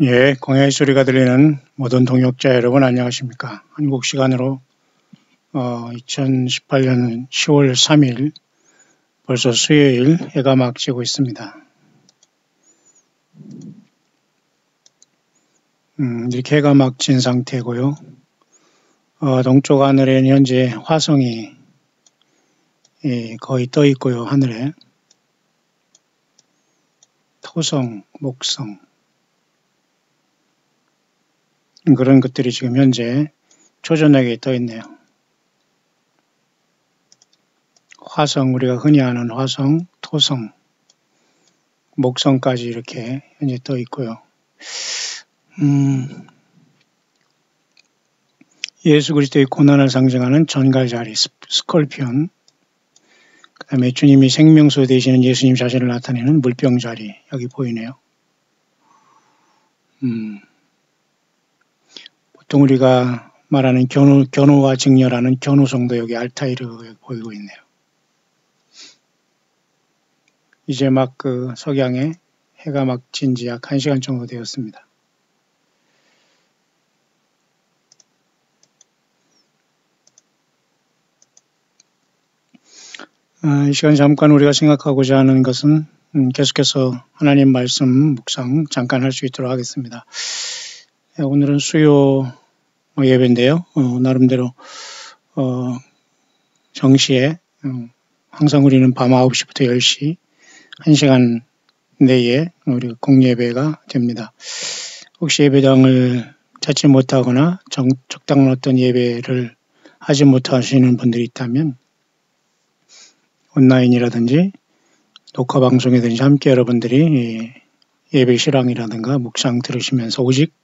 예, 광야의 소리가 들리는 모든 동역자 여러분 안녕하십니까. 한국 시간으로 2018년 10월 3일 벌써 수요일 해가 막 지고 있습니다. 이렇게 해가 막 진 상태고요. 동쪽 하늘에는 현재 화성이 거의 떠 있고요. 하늘에 토성, 목성 그런 것들이 지금 현재 초저녁에 떠 있네요. 화성, 우리가 흔히 아는 화성, 토성, 목성까지 이렇게 현재 떠 있고요. 예수 그리스도의 고난을 상징하는 전갈자리, 스콜피온, 그 다음에 주님이 생명수 되시는 예수님 자신을 나타내는 물병자리, 여기 보이네요. 보통 우리가 말하는 견우와 직녀라는 견우성도 여기 알타이르 여기 보이고 있네요. 이제 막 그 석양에 해가 막 진 지 약 1시간 정도 되었습니다. 이 시간 잠깐 우리가 생각하고자 하는 것은 계속해서 하나님 말씀 묵상 잠깐 할 수 있도록 하겠습니다. 오늘은 수요 예배인데요. 나름대로 정시에 항상 우리는 밤 9시부터 10시 1시간 내에 우리 공예배가 됩니다. 혹시 예배당을 찾지 못하거나 적당한 어떤 예배를 하지 못하시는 분들이 있다면 온라인이라든지 녹화 방송이든지 함께 여러분들이 예배 실황이라든가 묵상 들으시면서 오직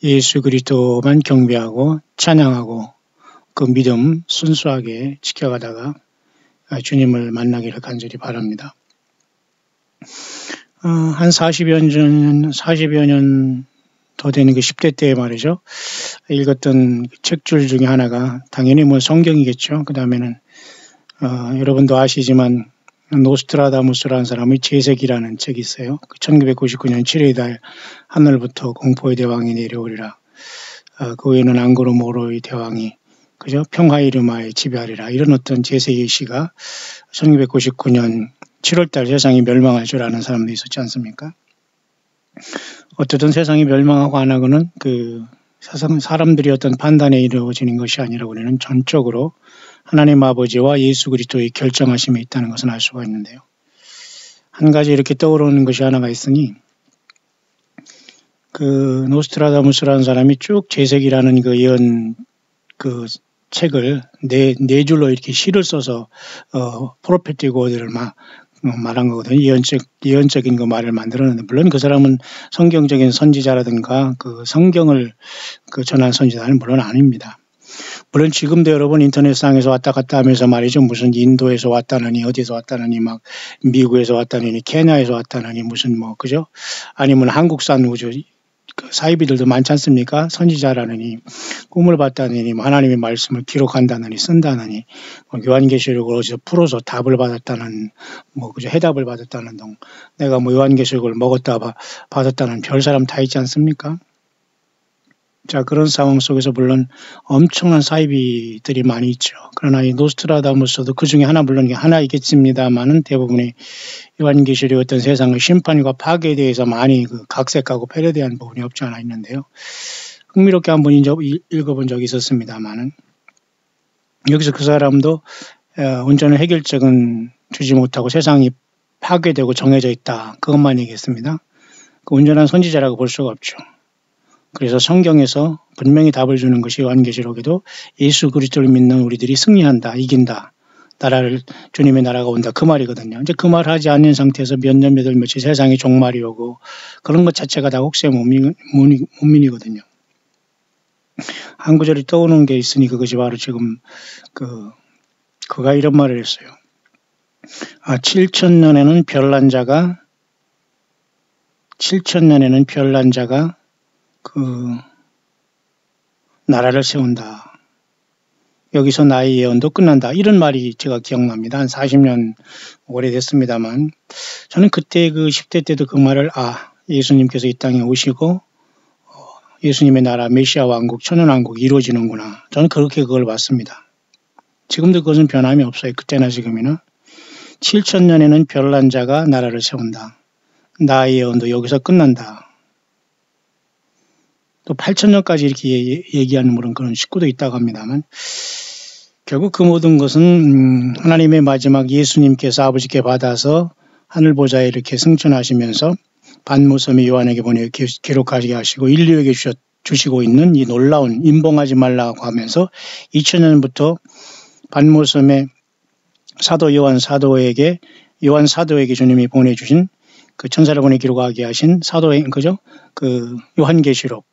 예수 그리스도만 경배하고 찬양하고 그 믿음 순수하게 지켜가다가 주님을 만나기를 간절히 바랍니다. 한 40여 년 더 되는 그 10대 때 말이죠. 읽었던 책줄 중에 하나가 당연히 뭐 성경이겠죠. 그 다음에는 여러분도 아시지만 노스트라다무스라는 사람의 재색이라는 책이 있어요. 1999년 7월 달 하늘부터 공포의 대왕이 내려오리라. 그 외에는 앙고르모로의 대왕이 그죠? 평화이르마에 지배하리라. 이런 어떤 재색의 시가 1999년 7월 달 세상이 멸망할 줄 아는 사람도 있었지 않습니까? 어쨌든 세상이 멸망하고 안 하고는 그 사람들이 어떤 판단에 이루어지는 것이 아니라 우리는 전적으로 하나님 아버지와 예수 그리스도의 결정하심이 있다는 것을 알 수가 있는데요. 한 가지 이렇게 떠오르는 것이 하나가 있으니 그 노스트라다무스라는 사람이 쭉 재색이라는 그 예언 그 책을 네 줄로 이렇게 시를 써서 프로페틱 워드를 말한 거거든요. 예언적인 그 말을 만들었는데 물론 그 사람은 성경적인 선지자라든가 그 성경을 그 전한 선지자는 물론 아닙니다. 물론 지금도 여러분 인터넷상에서 왔다 갔다 하면서 말이죠. 무슨 인도에서 왔다느니 어디서 왔다느니 막 미국에서 왔다느니 케냐에서 왔다느니 무슨 뭐 그죠? 아니면 한국산 우주 사이비들도 많지 않습니까? 선지자라느니 꿈을 봤다느니 하나님의 말씀을 기록한다느니 쓴다느니 요한계시록을 어디서 풀어서 답을 받았다는 뭐 그죠? 해답을 받았다는 등 내가 뭐 요한계시록을 먹었다 받았다는 별 사람 다 있지 않습니까? 자, 그런 상황 속에서 물론 엄청난 사이비들이 많이 있죠. 그러나 이 노스트라다무스도 그 중에 하나 물론 하나이겠습니다만은 대부분의 요한계시록의 어떤 세상의 심판과 파괴에 대해서 많이 그 각색하고 패러디한 부분이 없지 않아 있는데요. 흥미롭게 한번 읽어본 적이 있었습니다만은 여기서 그 사람도 온전한 해결책은 주지 못하고 세상이 파괴되고 정해져 있다. 그것만 얘기했습니다. 그 온전한 선지자라고 볼 수가 없죠. 그래서 성경에서 분명히 답을 주는 것이 요한계시록에도 예수 그리스도를 믿는 우리들이 승리한다, 이긴다, 주님의 나라가 온다 그 말이거든요. 이제 그 말을 하지 않는 상태에서 몇 년, 몇 월, 며칠 세상이 종말이 오고 그런 것 자체가 다 혹세의 문민이거든요. 한 구절이 떠오르는 게 있으니 그것이 바로 지금 그가 이런 말을 했어요. 7,000년에는 별난 자가 그 나라를 세운다. 여기서 나의 예언도 끝난다. 이런 말이 제가 기억납니다. 한 40년 오래됐습니다만 저는 그때 그 10대 때도 그 말을 예수님께서 이 땅에 오시고 예수님의 나라, 메시아 왕국, 천연왕국이 이루어지는구나. 저는 그렇게 그걸 봤습니다. 지금도 그것은 변함이 없어요. 그때나 지금이나. 7,000년에는 별난 자가 나라를 세운다. 나의 예언도 여기서 끝난다. 또 8,000년까지 이렇게 얘기하는 그런 식구도 있다고 합니다만 결국 그 모든 것은 하나님의 마지막 예수님께서 아버지께 받아서 하늘보좌에 이렇게 승천하시면서 반모섬이 요한에게 보내 기록하게 하시고 인류에게 주시고 있는 이 놀라운 임봉하지 말라고 하면서 2000년부터 반모섬의 사도 요한 사도에게 주님이 보내주신 그 천사를 보내 기록하게 하신 사도행 그죠? 그 요한계시록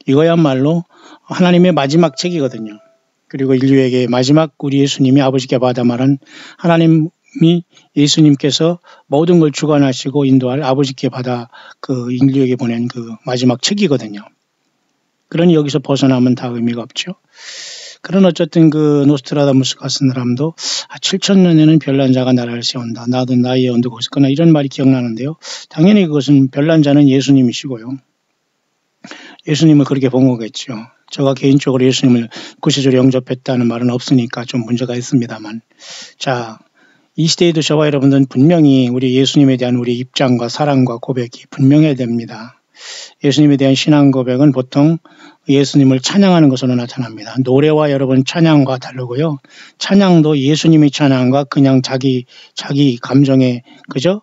이거야말로 하나님의 마지막 책이거든요. 그리고 인류에게 마지막 우리 예수님이 아버지께 받아 말한 하나님이 예수님께서 모든 걸 주관하시고 인도할 아버지께 받아 그 인류에게 보낸 그 마지막 책이거든요. 그러니 여기서 벗어나면 다 의미가 없죠. 그런 어쨌든 그 노스트라다무스 같은 사람도 7,000년에는 별난 자가 나라를 세운다. 나도 나의 예언도 거기서 끝나 이런 말이 기억나는데요. 당연히 그것은 별난 자는 예수님이시고요. 예수님을 그렇게 본 거겠죠. 제가 개인적으로 예수님을 구체적으로 영접했다는 말은 없으니까 좀 문제가 있습니다만. 자, 이 시대에도 저와 여러분들은 분명히 우리 예수님에 대한 우리 입장과 사랑과 고백이 분명해야 됩니다. 예수님에 대한 신앙 고백은 보통 예수님을 찬양하는 것으로 나타납니다. 노래와 여러분 찬양과 다르고요. 찬양도 예수님이 찬양과 그냥 자기 감정에 그저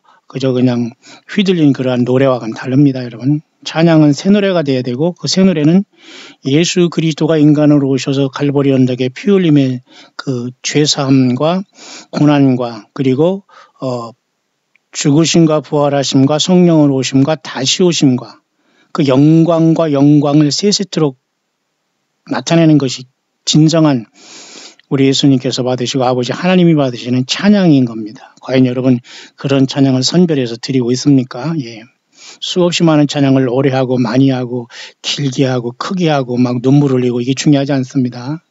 그냥 휘둘린 그러한 노래와는 다릅니다, 여러분. 찬양은 새 노래가 돼야 되고 그 새 노래는 예수 그리스도가 인간으로 오셔서 갈보리 언덕에 피 흘림의 그 죄사함과 고난과 그리고 죽으심과 부활하심과 성령으로 오심과 다시 오심과 그 영광과 영광을 세세토록 나타내는 것이 진정한 우리 예수님께서 받으시고 아버지 하나님이 받으시는 찬양인 겁니다. 과연 여러분 그런 찬양을 선별해서 드리고 있습니까? 예. 수없이 많은 찬양을 오래 하고 많이 하고 길게 하고 크게 하고 막 눈물 흘리고 이게 중요하지 않습니다.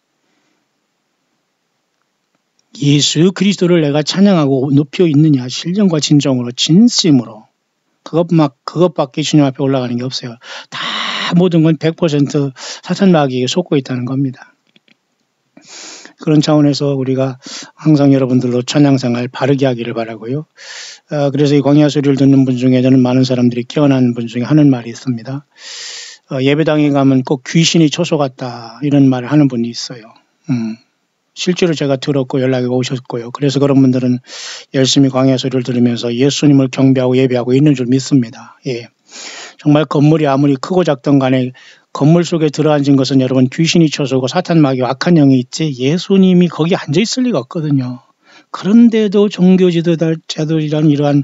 예수 그리스도를 내가 찬양하고 높여 있느냐 신령과 진정으로 진심으로 그것밖에 주님 앞에 올라가는 게 없어요. 다 모든 건 100% 사탄 마귀에게 속고 있다는 겁니다. 그런 차원에서 우리가 항상 여러분들로 찬양생활 바르게 하기를 바라고요. 그래서 이 광야 소리를 듣는 분 중에 저는 많은 사람들이 깨어난 분 중에 하는 말이 있습니다. 예배당에 가면 꼭 귀신이 초소 같다 이런 말을 하는 분이 있어요. 실제로 제가 들었고 연락이 오셨고요. 그래서 그런 분들은 열심히 광야 소리를 들으면서 예수님을 경배하고 예배하고 있는 줄 믿습니다. 예. 정말 건물이 아무리 크고 작던 간에 건물 속에 들어앉은 것은 여러분 귀신이 초소고 사탄 마귀와 악한 영이 있지 예수님이 거기 앉아있을 리가 없거든요. 그런데도 종교 지도자들이란 이러한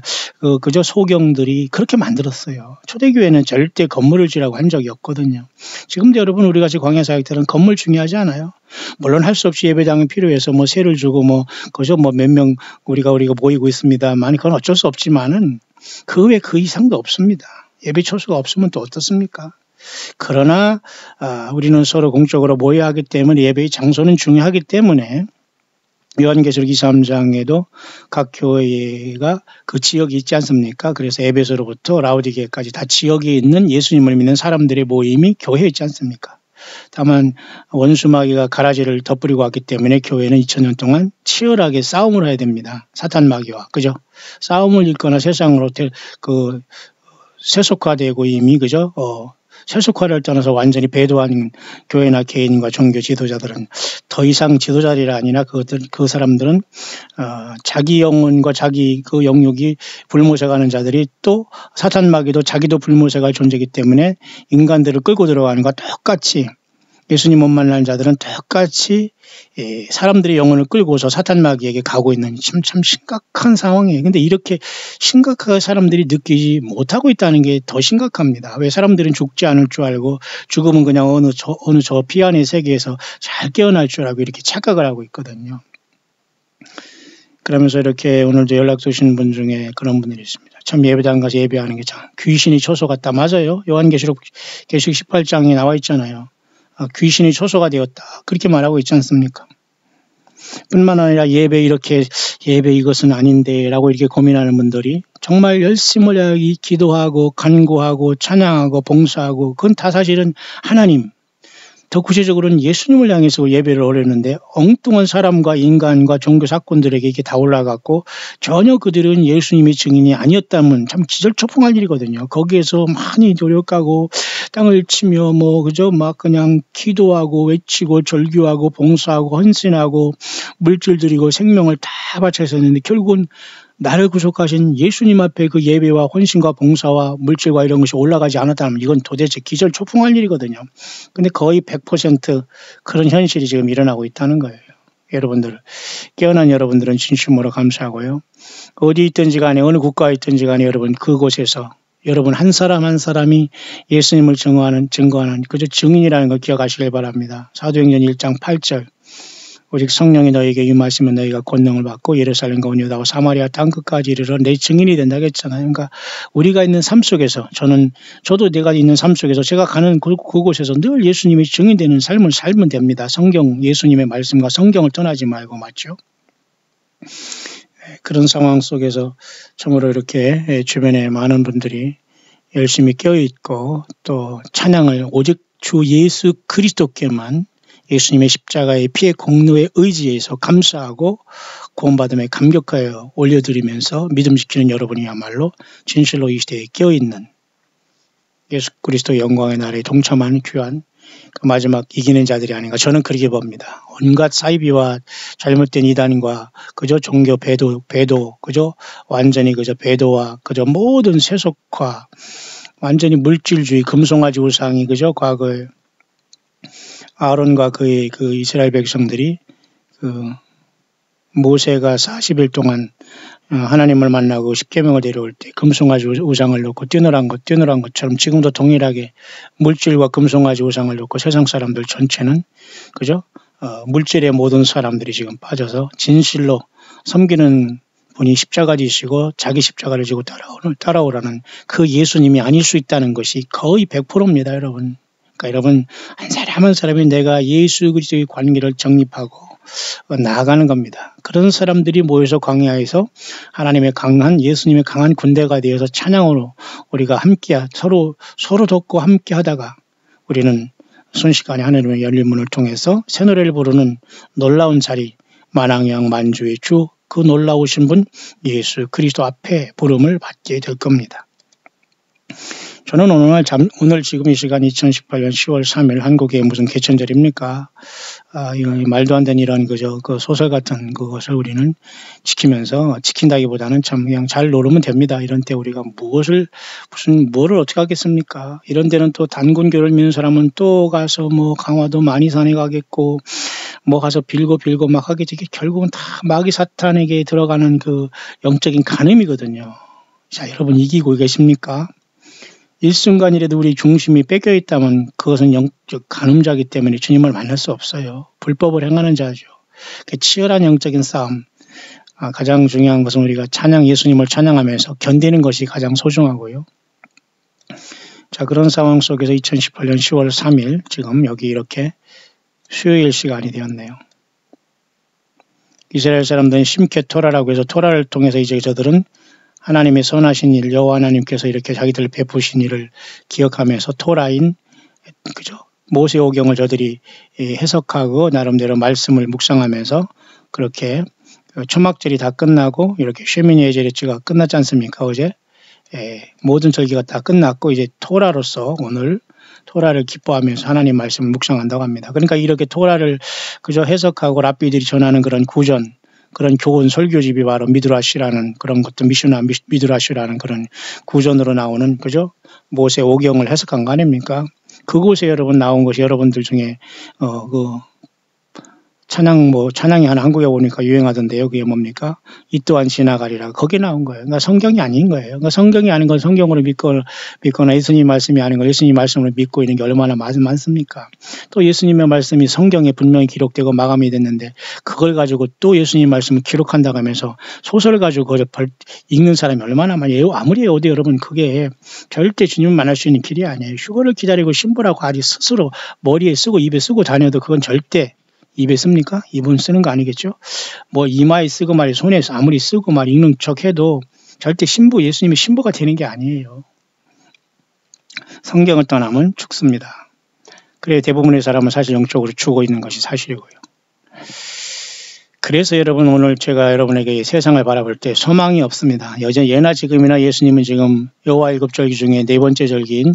그저 소경들이 그렇게 만들었어요. 초대교회는 절대 건물을 지라고 한 적이 없거든요. 지금도 여러분 우리같이 광야사역들은 건물 중요하지 않아요. 물론 할 수 없이 예배당이 필요해서 뭐 세를 주고 그저 몇 명 우리가 모이고 있습니다만 그건 어쩔 수 없지만은 그 외 그 이상도 없습니다. 예배 초소가 없으면 또 어떻습니까? 그러나 우리는 서로 공적으로 모여야 하기 때문에 예배의 장소는 중요하기 때문에 요한계시록 23장에도 각 교회가 그 지역이 있지 않습니까? 그래서 에베소로부터 라오디게까지 다 지역에 있는 예수님을 믿는 사람들의 모임이 교회에 있지 않습니까? 다만 원수 마귀가 가라지를 덧부리고 왔기 때문에 교회는 2000년 동안 치열하게 싸움을 해야 됩니다. 사탄 마귀와 그죠? 싸움을 읽거나 세상으로 세속화되고 이미 그죠? 세속화를 떠나서 완전히 배도한 교회나 개인과 종교 지도자들은 더 이상 지도자리라 아니라 그 사람들은 자기 영혼과 자기 그 영역이 불모세가는 자들이 또 사탄 마귀도 자기도 불모세갈 존재이기 때문에 인간들을 끌고 들어가는 것과 똑같이 예수님 못 만난 자들은 똑같이 사람들의 영혼을 끌고서 사탄 마귀에게 가고 있는 참 심각한 상황이에요. 근데 이렇게 심각하게 사람들이 느끼지 못하고 있다는 게 더 심각합니다. 왜 사람들은 죽지 않을 줄 알고 죽음은 그냥 어느 저 피안의 세계에서 잘 깨어날 줄 알고 이렇게 착각을 하고 있거든요. 그러면서 이렇게 오늘도 연락 주신 분 중에 그런 분들이 있습니다. 참 예배당 가서 예배하는 게 참 귀신이 초소 같다. 맞아요. 요한계시록 18장에 나와 있잖아요. 귀신이 초소가 되었다. 그렇게 말하고 있지 않습니까? 뿐만 아니라 예배 이것은 아닌데 라고 이렇게 고민하는 분들이 정말 열심을 다해 기도하고 간구하고 찬양하고 봉사하고 그건 다 사실은 하나님, 더 구체적으로는 예수님을 향해서 예배를 올렸는데 엉뚱한 사람과 인간과 종교 사건들에게 이게 다 올라갔고 전혀 그들은 예수님의 증인이 아니었다면 참 기절초풍할 일이거든요. 거기에서 많이 노력하고 땅을 치며 그죠? 막 그냥 기도하고 외치고 절규하고 봉사하고 헌신하고 물질 드리고 생명을 다 바쳐서 했는데 결국은 나를 구속하신 예수님 앞에 그 예배와 헌신과 봉사와 물질과 이런 것이 올라가지 않았다면 이건 도대체 기절초풍할 일이거든요. 근데 거의 100% 그런 현실이 지금 일어나고 있다는 거예요. 여러분들, 깨어난 여러분들은 진심으로 감사하고요. 어디 있든지 간에 어느 국가에 있든지 간에 여러분 그곳에서 여러분 한 사람 한 사람이 예수님을 증거하는 그저 증인이라는 걸 기억하시길 바랍니다. 사도행전 1장 8절 오직 성령이 너에게 임하시면 너희가 권능을 받고 예루살렘과 온 유다와 사마리아 땅끝까지 이르러 내 증인이 된다고 했잖아요. 그러니까 우리가 있는 삶 속에서 저도 내가 있는 삶 속에서 제가 가는 그곳에서 늘 예수님이 증인되는 삶을 살면 됩니다. 성경 예수님의 말씀과 성경을 떠나지 말고 맞죠. 그런 상황 속에서 참으로 이렇게 주변에 많은 분들이 열심히 깨어있고 또 찬양을 오직 주 예수 그리스도께만 예수님의 십자가의 피의 공로에 의지해서 감사하고 구원받음에 감격하여 올려드리면서 믿음 지키는 여러분이야말로 진실로 이 시대에 깨어있는 예수 그리스도 영광의 날에 동참하는 귀한 그 마지막 이기는 자들이 아닌가 저는 그렇게 봅니다. 온갖 사이비와 잘못된 이단과 그저 종교 배도 그저 완전히 그저 배도와 그저 모든 세속화 완전히 물질주의 금송아지 우상이 그저 과거에 아론과 그의 그 이스라엘 백성들이 그 모세가 40일 동안 하나님을 만나고 십계명을 데려올 때 금송아지 우상을 놓고 뛰어난 것처럼 지금도 동일하게 물질과 금송아지 우상을 놓고 세상 사람들 전체는 그죠? 물질의 모든 사람들이 지금 빠져서 진실로 섬기는 분이 십자가 지시고 자기 십자가를 지고 따라오라는 그 예수님이 아닐 수 있다는 것이 거의 100%입니다, 여러분. 그러니까 여러분 한 사람 한 사람이 내가 예수 그리스도의 관계를 정립하고 나아가는 겁니다. 그런 사람들이 모여서 광야에서 하나님의 예수님의 강한 군대가 되어서 찬양으로 우리가 함께 서로 돕고 함께 하다가 우리는 순식간에 하나님의 열린 문을 통해서 새 노래를 부르는 놀라운 자리 만왕양 만주의 주 그 놀라우신 분 예수 그리스도 앞에 부름을 받게 될 겁니다. 저는 오늘 지금 이 시간 2018년 10월 3일 한국의 무슨 개천절입니까? 이거 말도 안 되는 이런 그 소설 같은 그것을 우리는 지킨다기보다는 참 그냥 잘 놀으면 됩니다. 이런 때 우리가 뭐를 어떻게 하겠습니까? 이런 데는 또 단군교를 믿는 사람은 또 가서 강화도 많이 산에 가겠고 가서 빌고 막 하겠지. 결국은 다 마귀 사탄에게 들어가는 그 영적인 간음이거든요. 자, 여러분 이기고 계십니까? 일순간이라도 우리 중심이 뺏겨 있다면 그것은 영적 간음자이기 때문에 주님을 만날 수 없어요. 불법을 행하는 자죠. 치열한 영적인 싸움. 가장 중요한 것은 우리가 예수님을 찬양하면서 견디는 것이 가장 소중하고요. 자, 그런 상황 속에서 2018년 10월 3일 지금 여기 이렇게 수요일 시간이 되었네요. 이스라엘 사람들은 심케 토라라고 해서 토라를 통해서 이제 저들은 하나님의 선하신 일, 여호와 하나님께서 이렇게 자기들 베푸신 일을 기억하면서 토라인 그죠? 모세오경을 저들이 해석하고 나름대로 말씀을 묵상하면서 그렇게 초막절이 다 끝나고 이렇게 쉐미니 에제레츠가 끝났지 않습니까? 어제 모든 절기가 다 끝났고 이제 토라로서 오늘 토라를 기뻐하면서 하나님 말씀을 묵상한다고 합니다. 그러니까 이렇게 토라를 그저 해석하고 랍비들이 전하는 그런 구전 그런 교훈 설교집이 바로 미드라시라는 그런 것도 미드라시라는 그런 구전으로 나오는 그죠? 모세 오경을 해석한 거 아닙니까? 그곳에 여러분 나온 것이 여러분들 중에 찬양이 하나 한국에 오니까 유행하던데요. 그게 뭡니까? 이 또한 지나가리라. 거기에 나온 거예요. 그러니까 성경이 아닌 거예요. 그러니까 성경이 아닌 건 성경으로 믿거나 예수님 말씀이 아닌 건 예수님 말씀으로 믿고 있는 게 얼마나 많습니까? 또 예수님의 말씀이 성경에 분명히 기록되고 마감이 됐는데 그걸 가지고 또 예수님 말씀을 기록한다고 하면서 소설을 가지고 읽는 사람이 얼마나 많아요. 아무리 어디 여러분 그게 절대 주님을 만날 수 있는 길이 아니에요. 휴거를 기다리고 신부라고 아직 스스로 머리에 쓰고 입에 쓰고 다녀도 그건 절대 입에 씁니까? 입은 쓰는 거 아니겠죠? 이마에 쓰고 손에 아무리 쓰고 읽는 척 해도 절대 예수님이 신부가 되는 게 아니에요. 성경을 떠나면 죽습니다. 그래 대부분의 사람은 사실 영적으로 죽어 있는 것이 사실이고요. 그래서 여러분 오늘 제가 여러분에게 세상을 바라볼 때 소망이 없습니다. 여전히 예나 지금이나 예수님은 지금 여호와 일곱절기 중에 네 번째 절기인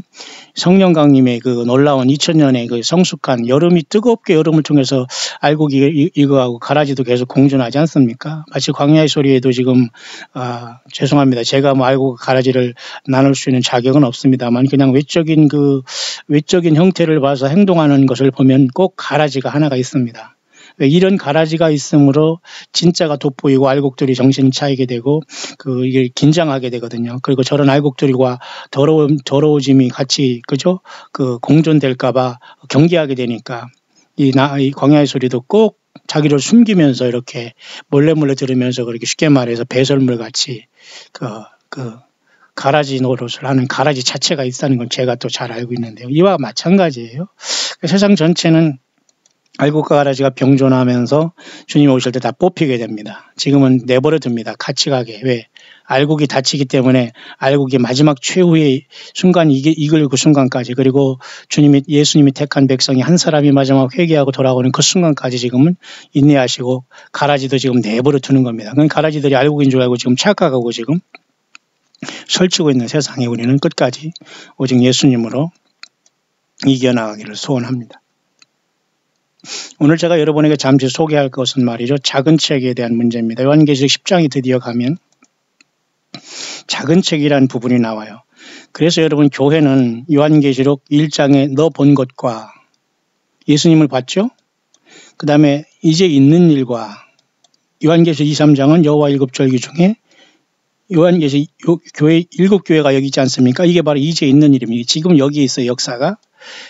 성령 강림의 그 놀라운 2000년의 그 성숙한 여름이 뜨겁게 여름을 통해서 알곡이 익어가고 가라지도 계속 공존하지 않습니까? 마치 광야의 소리에도 지금 죄송합니다. 제가 뭐 알곡 가라지를 나눌 수 있는 자격은 없습니다만 그냥 외적인 형태를 봐서 행동하는 것을 보면 꼭 가라지가 하나가 있습니다. 이런 가라지가 있으므로 진짜가 돋보이고 알곡들이 정신을 차리게 되고 이게 긴장하게 되거든요. 그리고 저런 알곡들과 더러워짐이 같이 그죠? 공존될까봐 경계하게 되니까 이 광야의 소리도 꼭 자기를 숨기면서 이렇게 몰래 들으면서 그렇게 쉽게 말해서 배설물 같이 가라지 노릇을 하는 가라지 자체가 있다는 건 제가 또 잘 알고 있는데요. 이와 마찬가지예요. 세상 전체는 알곡과 가라지가 병존하면서 주님이 오실 때 다 뽑히게 됩니다. 지금은 내버려 둡니다. 같이 가게. 왜? 알곡이 닫히기 때문에 알곡이 마지막 최후의 순간 이글 그 순간까지 그리고 예수님이 택한 백성이 한 사람이 마지막 회개하고 돌아오는 그 순간까지 지금은 인내하시고 가라지도 지금 내버려 두는 겁니다. 그러니까 가라지들이 알곡인 줄 알고 지금 착각하고 지금 설치고 있는 세상에 우리는 끝까지 오직 예수님으로 이겨나가기를 소원합니다. 오늘 제가 여러분에게 잠시 소개할 것은 말이죠. 작은 책에 대한 문제입니다. 요한계시록 10장이 드디어 가면 작은 책이라는 부분이 나와요. 그래서 여러분 교회는 요한계시록 1장에 너 본 것과 예수님을 봤죠? 그 다음에 이제 있는 일과 요한계시록 2, 3장은 여호와 일곱절기 중에 요한계시록 교회 7교회가 여기 있지 않습니까? 이게 바로 이제 있는 일입니다. 지금 여기 있어요. 역사가.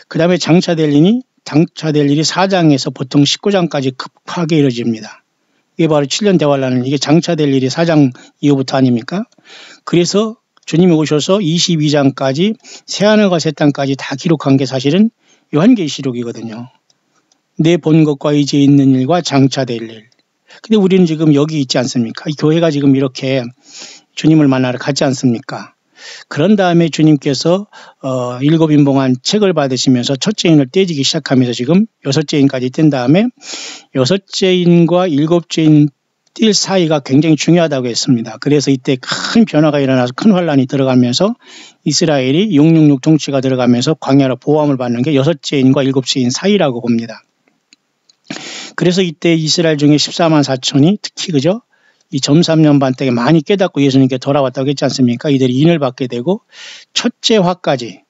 그 다음에 장차될 일이 4장에서 보통 19장까지 급하게 이루어집니다. 이게 바로 7년 대환란은 이게 장차될 일이 4장 이후부터 아닙니까? 그래서 주님이 오셔서 22장까지 새하늘과 새 땅까지 다 기록한 게 사실은 요한계시록이거든요. 내 본 것과 이제 있는 일과 장차될 일. 근데 우리는 지금 여기 있지 않습니까? 이 교회가 지금 이렇게 주님을 만나러 갔지 않습니까? 그런 다음에 주님께서 7인봉한 책을 받으시면서 첫째 인을 떼지기 시작하면서 지금 6째 인까지 뗀 다음에 6째 인과 7째 인 뛸 사이가 굉장히 중요하다고 했습니다. 그래서 이때 큰 변화가 일어나서 큰 환란이 들어가면서 이스라엘이 666 통치가 들어가면서 광야로 보호함을 받는 게 6째 인과 7째 인 사이라고 봅니다. 그래서 이때 이스라엘 중에 14만 4천이 특히 그죠? 이 점삼년 반 때에 많이 깨닫고 예수님께 돌아왔다고 했지 않습니까? 이들이 인을 받게 되고 첫째 화까지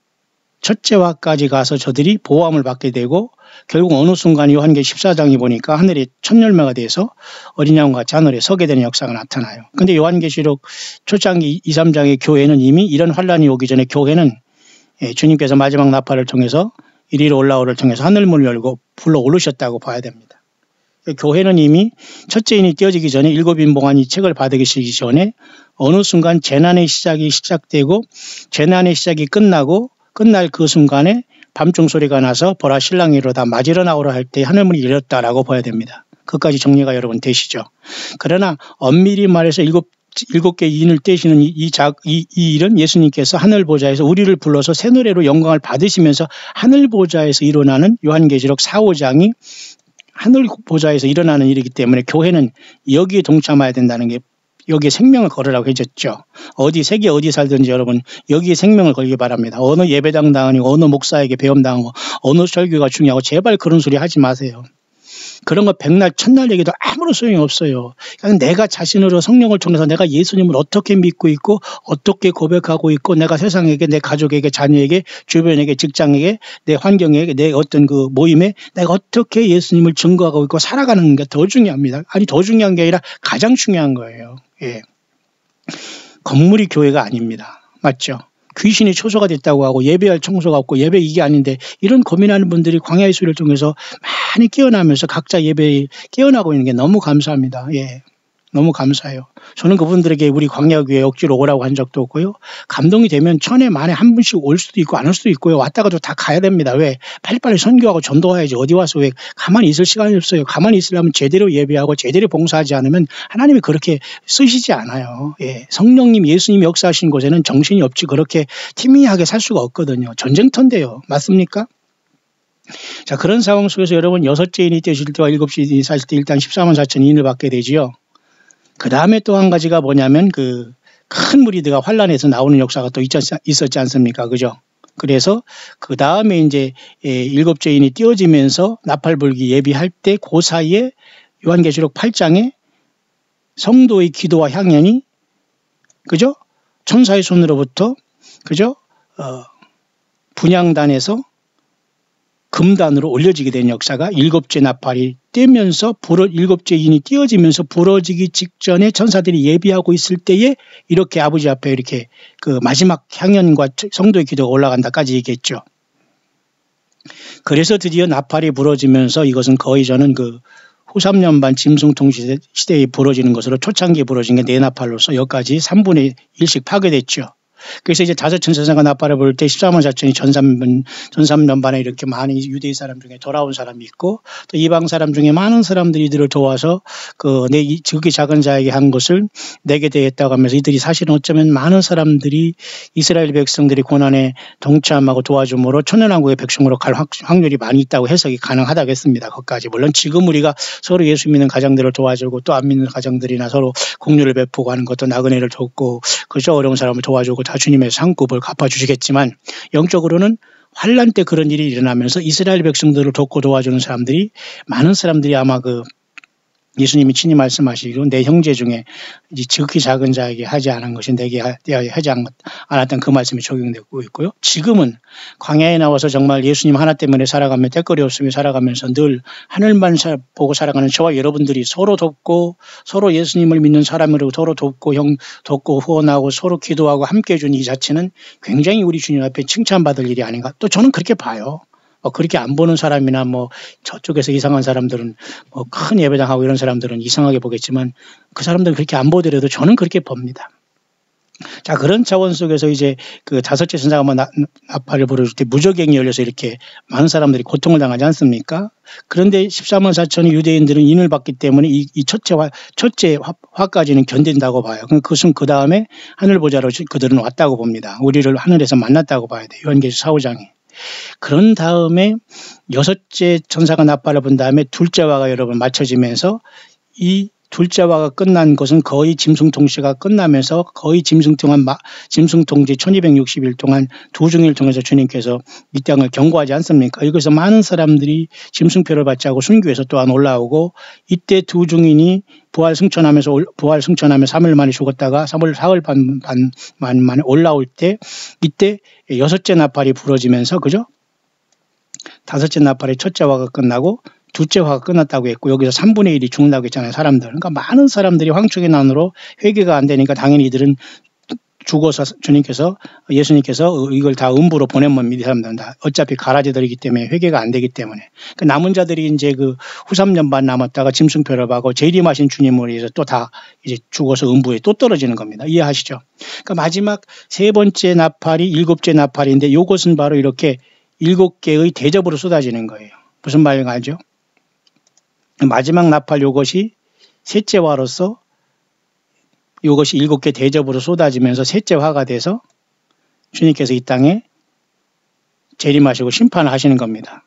가서 저들이 보호함을 받게 되고 결국 어느 순간 요한계시록 14장이 보니까 하늘이 첫 열매가 돼서 어린 양과 같이 하늘에 서게 되는 역사가 나타나요. 그런데 요한계시록 초장기 2, 3장의 교회는 이미 이런 환란이 오기 전에 교회는 주님께서 마지막 나팔을 통해서 이리로 올라오를 통해서 하늘문을 열고 불러 오르셨다고 봐야 됩니다. 교회는 이미 첫째 인이 떼어지기 전에 7인봉한 이 책을 받으시기 전에 어느 순간 재난의 시작이 시작되고 재난의 시작이 끝날 그 순간에 밤중 소리가 나서 보라 신랑이 이르다 맞으러 나오라 할 때 하늘문이 열렸다라고 봐야 됩니다. 그까지 정리가 여러분 되시죠. 그러나 엄밀히 말해서 일곱 개의 인을 떼시는 이 일은 예수님께서 하늘 보좌에서 우리를 불러서 새 노래로 영광을 받으시면서 하늘 보좌에서 일어나는 요한계시록 4, 5장이 하늘 보좌에서 일어나는 일이기 때문에 교회는 여기에 동참해야 된다는 게 여기에 생명을 걸으라고 해줬죠. 세계 어디 살든지 여러분 여기에 생명을 걸기 바랍니다. 어느 예배당 당하고 어느 목사에게 배움당하고 어느 설교가 중요하고 제발 그런 소리 하지 마세요. 그런 거 백날 첫날 얘기도 아무런 소용이 없어요. 그냥 내가 자신으로 성령을 통해서 내가 예수님을 어떻게 믿고 있고 어떻게 고백하고 있고 내가 세상에게 내 가족에게 자녀에게 주변에게 직장에게 내 환경에게 내 어떤 그 모임에 내가 어떻게 예수님을 증거하고 있고 살아가는 게 더 중요합니다. 아니 더 중요한 게 아니라 가장 중요한 거예요. 예. 건물이 교회가 아닙니다. 맞죠? 귀신이 초소가 됐다고 하고 예배할 청소가 없고 예배 이게 아닌데 이런 고민하는 분들이 광야의 소리를 통해서 많이 깨어나면서 각자 예배에 깨어나고 있는 게 너무 감사합니다. 예. 너무 감사해요. 저는 그분들에게 우리 광야교회 억지로 오라고 한 적도 없고요. 감동이 되면 천에 만에 한 분씩 올 수도 있고 안 올 수도 있고요. 왔다가도 다 가야 됩니다. 왜? 빨리빨리 선교하고 전도해야지. 어디 와서 왜 가만히 있을 시간이 없어요. 가만히 있으려면 제대로 예배하고 제대로 봉사하지 않으면 하나님이 그렇게 쓰시지 않아요. 예. 성령님, 예수님이 역사하신 곳에는 정신이 없지 그렇게 티미하게 살 수가 없거든요. 전쟁터인데요. 맞습니까? 자, 그런 상황 속에서 여러분 6째인이 되실 때와 7째인이 사실 때 일단 14만 4천 인을 받게 되지요. 그 다음에 또 한 가지가 뭐냐면 그 큰 무리드가 환란에서 나오는 역사가 또 있었지 않습니까? 그죠? 그래서 그 다음에 이제 7째인이 띄어지면서 나팔불기 예비할 때 그 사이에 요한계시록 8장에 성도의 기도와 향연이 그죠? 천사의 손으로부터 그죠? 분향단에서 금단으로 올려지게 된 역사가 7째 나팔이 떼면서 7째 인이 띄어지면서 부러지기 직전에 천사들이 예비하고 있을 때에 이렇게 아버지 앞에 이렇게 그 마지막 향연과 성도의 기도가 올라간다까지 얘기했죠. 그래서 드디어 나팔이 부러지면서 이것은 거의 저는 그 후 3년반 짐승통 시대에 부러지는 것으로 초창기에 부러진 게 네나팔로서 여기까지 3분의 1씩 파괴됐죠. 그래서 이제 다섯 천사가 나팔을 부를 때 14만 4천이 전삼면반에 이렇게 많은 유대인 사람 중에 돌아온 사람이 있고 또 이방 사람 중에 많은 사람들이 이들을 도와서 내 지극히 작은 자에게 한 것을 내게 대했다고 하면서 이들이 사실은 어쩌면 많은 사람들이 이스라엘 백성들이 고난에 동참하고 도와줌으로 천년왕국의 백성으로 갈 확률이 많이 있다고 해석이 가능하다고 했습니다. 거기까지. 물론 지금 우리가 서로 예수 믿는 가정들을 도와주고 또 안 믿는 가정들이나 서로 공유를 베푸고 하는 것도 나그네를 돕고 그저 어려운 사람을 도와주고 다 주님의 상급을 갚아주시겠지만 영적으로는 환란 때 그런 일이 일어나면서 이스라엘 백성들을 돕고 도와주는 사람들이 많은 사람들이 아마 그 예수님이 친히 말씀하시기로 내 형제 중에 지극히 작은 자에게 하지 않은 것이 내게 하지 않았던 그 말씀이 적용되고 있고요. 지금은 광야에 나와서 정말 예수님 하나 때문에 살아가며 때거리 없으며 살아가면서 늘 하늘만 보고 살아가는 저와 여러분들이 서로 돕고 서로 예수님을 믿는 사람으로 서로 돕고 후원하고 서로 기도하고 함께 해준 이 자체는 굉장히 우리 주님 앞에 칭찬받을 일이 아닌가. 또 저는 그렇게 봐요. 그렇게 안 보는 사람이나 저쪽에서 이상한 사람들은 큰 예배당하고 이런 사람들은 이상하게 보겠지만 그 사람들은 그렇게 안 보더라도 저는 그렇게 봅니다. 자, 그런 차원 속에서 이제 그 다섯째 천사가 나팔을 불어줄 때 무저갱이 열려서 이렇게 많은 사람들이 고통을 당하지 않습니까? 그런데 14만 4천의 유대인들은 인을 받기 때문에 이 첫째 화까지는 견딘다고 봐요. 그것은 그 다음에 하늘 보좌로 그들은 왔다고 봅니다. 우리를 하늘에서 만났다고 봐야 돼요. 요한계시록 4~5장에. 그런 다음에 6째 천사가 나팔을 분 다음에 둘째 화가 여러분 맞춰지면서 이 둘째 화가 끝난 것은 거의 짐승통치가 끝나면서 거의 짐승통치 1260일 동안 두 중일 통해서 주님께서 이 땅을 경고하지 않습니까? 여기서 많은 사람들이 짐승표를 받지 않고 순교해서 또한 올라오고 이때 두 중인이 부활 승천하며 3일 만에 죽었다가 3월 반 만에 올라올 때 이때 6째 나팔이 부러지면서 그죠? 5째 나팔의 첫째 화가 끝나고 둘째 화가 끝났다고 했고 여기서 3분의 1이 죽는다고 했잖아요. 사람들. 그러니까 많은 사람들이 황충의 난으로 회개가 안 되니까 당연히 이들은 죽어서 예수님께서 이걸 다 음부로 보내면 이 사람들은 다 어차피 가라지들이기 때문에 회개가 안 되기 때문에 그 남은 자들이 이제 그 후 3년 반 남았다가 짐승표를 받고 재림하신 주님을 위해서 또 다 이제 죽어서 음부에 또 떨어지는 겁니다. 이해하시죠? 그러니까 마지막 세 번째 나팔이 7째 나팔인데 이것은 바로 이렇게 7개의 대접으로 쏟아지는 거예요. 무슨 말인가 알죠? 마지막 나팔 이것이 셋째 화로서 이것이 7개 대접으로 쏟아지면서 셋째 화가 돼서 주님께서 이 땅에 재림하시고 심판을 하시는 겁니다.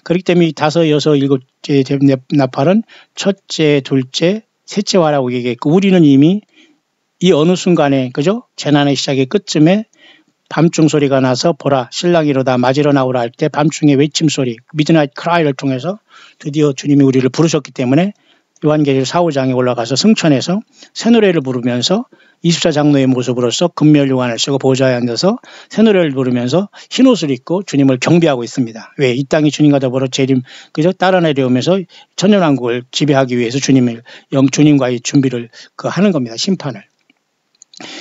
그렇기 때문에 이 5, 6, 7째 나팔은 첫째, 둘째, 셋째 화라고 얘기했고 우리는 이미 이 어느 순간에 그죠? 재난의 시작의 끝쯤에 밤중 소리가 나서 보라 신랑이 이로다 맞으러 나오라 할 때 밤중의 외침소리 미드나잇 크라이를 통해서 드디어 주님이 우리를 부르셨기 때문에 요한계시록 4~5장에 올라가서 승천해서 새 노래를 부르면서 24장로의 모습으로서 금멸요관을 쓰고 보좌에 앉아서 새 노래를 부르면서 흰옷을 입고 주님을 경배하고 있습니다. 왜? 이 땅이 주님과 더불어 재림 그저 따라 내려오면서 천년왕국을 지배하기 위해서 주님과의 준비를 하는 겁니다. 심판을.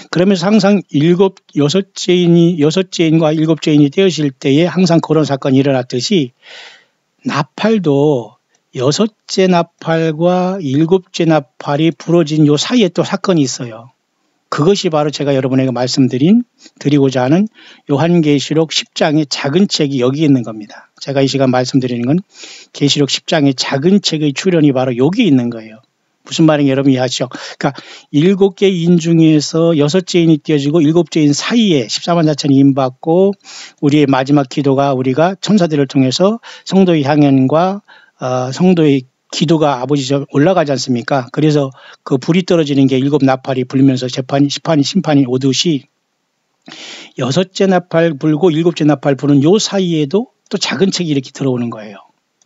그러면서 항상 6째인과 7째인이 되어질 때에 항상 그런 사건이 일어났듯이 나팔도 여섯째 나팔과 일곱째 나팔이 부러진 요 사이에 또 사건이 있어요. 그것이 바로 제가 여러분에게 드리고자 하는 요한계시록 10장의 작은 책이 여기 있는 겁니다. 제가 이 시간 말씀드리는 건 계시록 10장의 작은 책의 출현이 바로 여기 있는 거예요. 무슨 말인지 여러분 이해하시죠? 그러니까 7개 인 중에서 6째 인이 띄어지고 7째 인 사이에 14만 4천이 임받고 우리의 마지막 기도가 우리가 천사들을 통해서 성도의 향연과 성도의 기도가 아버지 올라가지 않습니까? 그래서 그 불이 떨어지는 게 7 나팔이 불면서 심판이 오듯이 6째 나팔 불고 7째 나팔 부는 요 사이에도 또 작은 책이 이렇게 들어오는 거예요.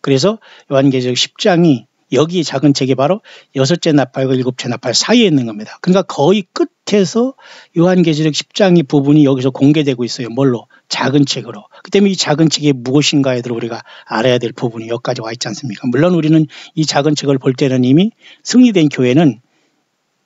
그래서 요한계시록 10장이 여기 작은 책이 바로 6째 나팔과 7째 나팔 사이에 있는 겁니다. 그러니까 거의 끝에서 요한계시록 10장의 부분이 여기서 공개되고 있어요. 뭘로? 작은 책으로. 그 때문에 이 작은 책이 무엇인가에 대해 우리가 알아야 될 부분이 여기까지 와 있지 않습니까? 물론 우리는 이 작은 책을 볼 때는 이미 승리된 교회는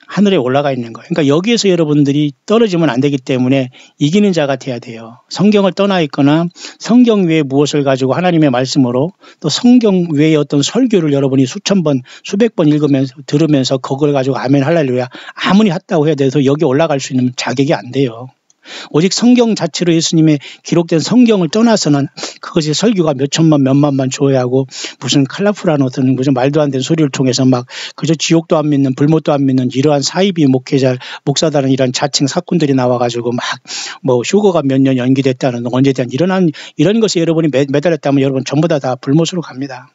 하늘에 올라가 있는 거예요. 그러니까 여기에서 여러분들이 떨어지면 안 되기 때문에 이기는 자가 돼야 돼요. 성경을 떠나 있거나 성경 외에 무엇을 가지고 하나님의 말씀으로 또 성경 외의 어떤 설교를 여러분이 수천 번, 수백 번 들으면서 그걸 가지고 아멘 할렐루야 아무리 했다고 해야 돼서 여기 올라갈 수 있는 자격이 안 돼요. 오직 성경 자체로 예수님의 기록된 성경을 떠나서는 그것이 설교가 몇 천만 몇만만 줘야 하고 무슨 칼라풀한 어떤 무슨 말도 안 되는 소리를 통해서 막 그저 지옥도 안 믿는 불못도 안 믿는 이러한 사이비 목사다는 이런 자칭 사건들이 나와가지고 막 뭐 휴거가 몇 년 연기됐다는 언제 대한 이런 것에 여러분이 매달렸다면 여러분 전부 다 불못으로 갑니다.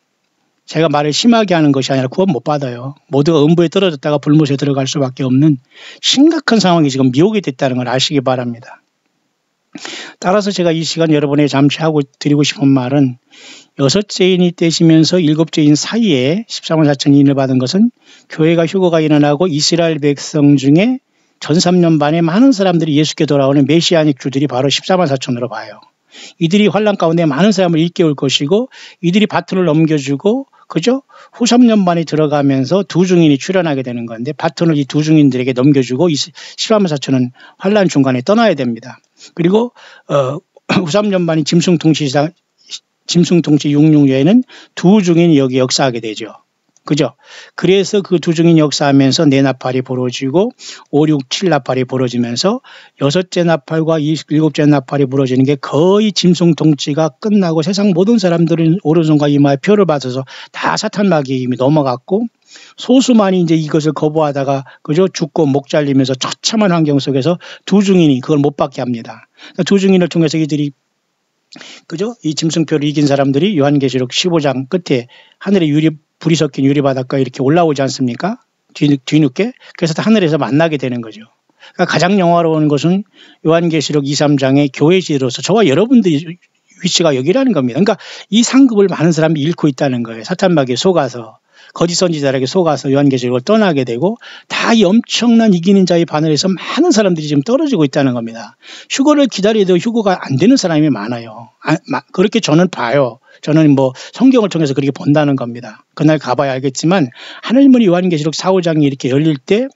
제가 말을 심하게 하는 것이 아니라 구원 못 받아요. 모두가 음부에 떨어졌다가 불못에 들어갈 수밖에 없는 심각한 상황이 지금 미혹이 됐다는 걸 아시기 바랍니다. 따라서 제가 이 시간 여러분에게 잠시 하고 드리고 싶은 말은 6째 인이 떼시면서 7째 인 사이에 14만 4천 인을 받은 것은 교회가 휴거가 일어나고 이스라엘 백성 중에 전 3년 반에 많은 사람들이 예수께 돌아오는 메시아닉 주들이 바로 14만 4천으로 봐요. 이들이 환난 가운데 많은 사람을 일깨울 것이고 이들이 바톤을 넘겨주고 그죠? 후 3년 반에 들어가면서 두 증인이 출현하게 되는 건데 바톤을 이 두 증인들에게 넘겨주고 14만 4천은 환난 중간에 떠나야 됩니다. 그리고 후 3년 반이 짐승통치 66년에는 두 증인이 여기 역사하게 되죠. 그죠? 그래서 그 두 증인 역사하면서 네 나팔이 벌어지고 5, 6, 7 나팔이 벌어지면서 6째 나팔과 7째 나팔이 벌어지는 게 거의 짐승 통치가 끝나고 세상 모든 사람들은 오른손과 이마에 표를 받아서 다 사탄 마귀에 이미 넘어갔고 소수만이 이제 이것을 거부하다가 그죠? 죽고 목 잘리면서 처참한 환경 속에서 두 증인이 그걸 못 받게 합니다. 그러니까 두 증인을 통해서 이들이 그죠? 이 짐승표를 이긴 사람들이 요한계시록 15장 끝에 하늘의 불이 섞인 유리바닷가에 이렇게 올라오지 않습니까? 뒤늦게. 그래서 하늘에서 만나게 되는 거죠. 그러니까 가장 영화로운 것은 요한계시록 2, 3장의 교회지로서 저와 여러분들의 위치가 여기라는 겁니다. 그러니까 이 상급을 많은 사람이 잃고 있다는 거예요. 사탄마귀에 속아서. 거짓 선지자에게 속아서 요한계시록을 떠나게 되고 다 이 엄청난 이기는 자의 바늘에서 많은 사람들이 지금 떨어지고 있다는 겁니다. 휴거를 기다려도 휴거가 안 되는 사람이 많아요. 그렇게 저는 봐요. 저는 뭐 성경을 통해서 그렇게 본다는 겁니다. 그날 가봐야 알겠지만 하늘문이 요한계시록 4, 5장이 이렇게 열릴 때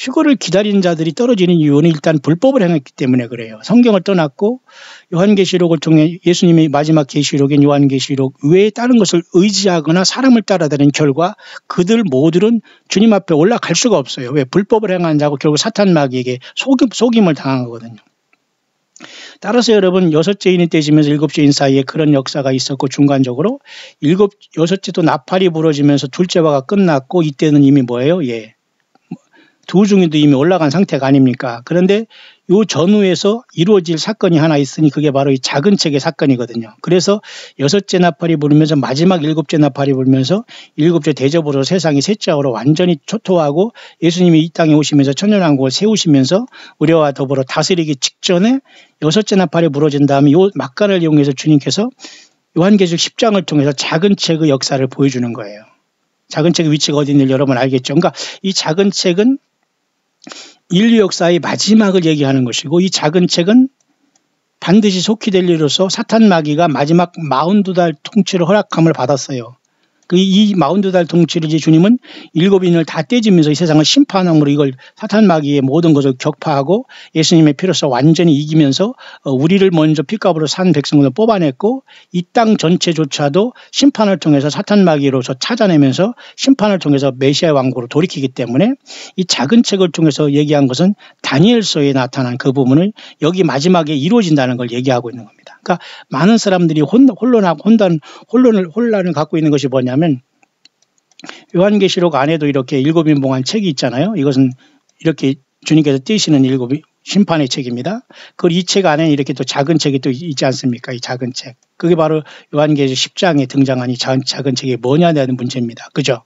휴거를 기다리는 자들이 떨어지는 이유는 일단 불법을 행했기 때문에 그래요. 성경을 떠났고 요한계시록을 통해 예수님의 마지막 계시록인 요한계시록 외에 다른 것을 의지하거나 사람을 따라다니는 결과 그들 모두는 주님 앞에 올라갈 수가 없어요. 왜? 불법을 행한 자고 결국 사탄 마귀에게 속임을 당한 거거든요. 따라서 여러분 6째 인이 떼지면서 7째 인 사이에 그런 역사가 있었고 중간적으로 6째 또 나팔이 부러지면서 둘째 화가 끝났고 이때는 이미 뭐예요? 예. 두 증인도 이미 올라간 상태가 아닙니까? 그런데 요 전후에서 이루어질 사건이 하나 있으니 그게 바로 이 작은 책의 사건이거든요. 그래서 6째 나팔이 부르면서 마지막 7째 나팔이 불면서 7째 대접으로 세상이 셋째으로 완전히 초토하고 예수님이 이 땅에 오시면서 천년왕국을 세우시면서 우리와 더불어 다스리기 직전에 6째 나팔이 부러진 다음에 요 막간을 이용해서 주님께서 요한계시록 10장을 통해서 작은 책의 역사를 보여주는 거예요. 작은 책의 위치가 어디 있는지 여러분 알겠죠? 그러니까 이 작은 책은 인류 역사의 마지막을 얘기하는 것이고 이 작은 책은 반드시 속히 될 일로서 사탄 마귀가 마지막 42달 통치를 허락함을 받았어요. 이 42달 통치를 이제 주님은 7인을 다 떼지면서 이 세상을 심판함으로 이걸 사탄 마귀의 모든 것을 격파하고 예수님의 피로서 완전히 이기면서 우리를 먼저 핏값으로 산 백성을 뽑아냈고 이 땅 전체조차도 심판을 통해서 사탄 마귀로서 찾아내면서 심판을 통해서 메시아의 왕국으로 돌이키기 때문에 이 작은 책을 통해서 얘기한 것은 다니엘서에 나타난 그 부분을 여기 마지막에 이루어진다는 걸 얘기하고 있는 겁니다. 그러니까 많은 사람들이 혼란을 갖고 있는 것이 뭐냐면 요한계시록 안에도 이렇게 7인봉한 책이 있잖아요. 이것은 이렇게 주님께서 띄시는 7 심판의 책입니다. 그 이 책 안에 이렇게 또 작은 책이 또 있지 않습니까? 이 작은 책. 그게 바로 요한계시록 10장에 등장한 이 작은 책이 뭐냐는 문제입니다. 그죠?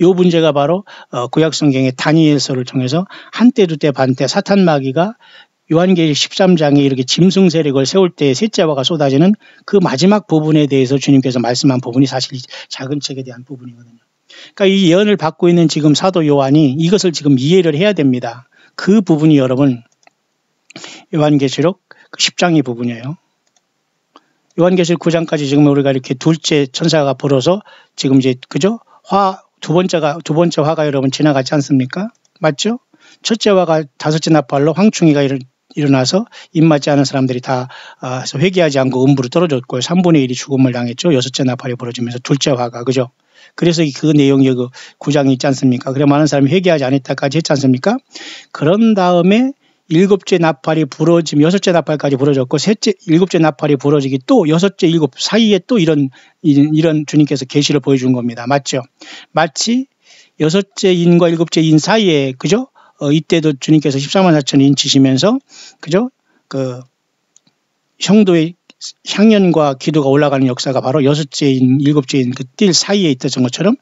이 문제가 바로 구약성경의 다니엘서를 통해서 한때 두때 반때 사탄 마귀가 요한계시록 13장에 이렇게 짐승 세력을 세울 때 셋째 화가 쏟아지는 그 마지막 부분에 대해서 주님께서 말씀한 부분이 사실 이 작은 책에 대한 부분이거든요. 그러니까 이 예언을 받고 있는 지금 사도 요한이 이것을 지금 이해를 해야 됩니다. 그 부분이 여러분 요한계시록 10장의 부분이에요. 요한계시록 9장까지 지금 우리가 이렇게 둘째 천사가 불어서 지금 이제 그죠? 두 번째 화가 여러분 지나갔지 않습니까? 맞죠? 첫째 화가 다섯째 나팔로 황충이가 일어나서 입맞지 않은 사람들이 다 회개하지 않고 음부로 떨어졌고요. 3분의 1이 죽음을 당했죠. 여섯째 나팔이 벌어지면서 둘째 화가 그죠? 그래서 그 내용이 그 9장이 있지 않습니까? 그래 많은 사람이 회개하지 않았다까지 했지 않습니까? 그런 다음에 일곱째 나팔이 부러지면 여섯째 나팔까지 부러졌고 일곱째 나팔이 부러지기 또 여섯째 일곱 사이에 또 이런 주님께서 계시를 보여준 겁니다. 맞죠? 마치 여섯째 인과 일곱째 인 사이에 그죠? 이때도 주님께서 14만 4천 인 치시면서 그죠? 그 형도의 향연과 기도가 올라가는 역사가 바로 여섯째 인, 일곱째 인 그 뜰 사이에 있었던 것처럼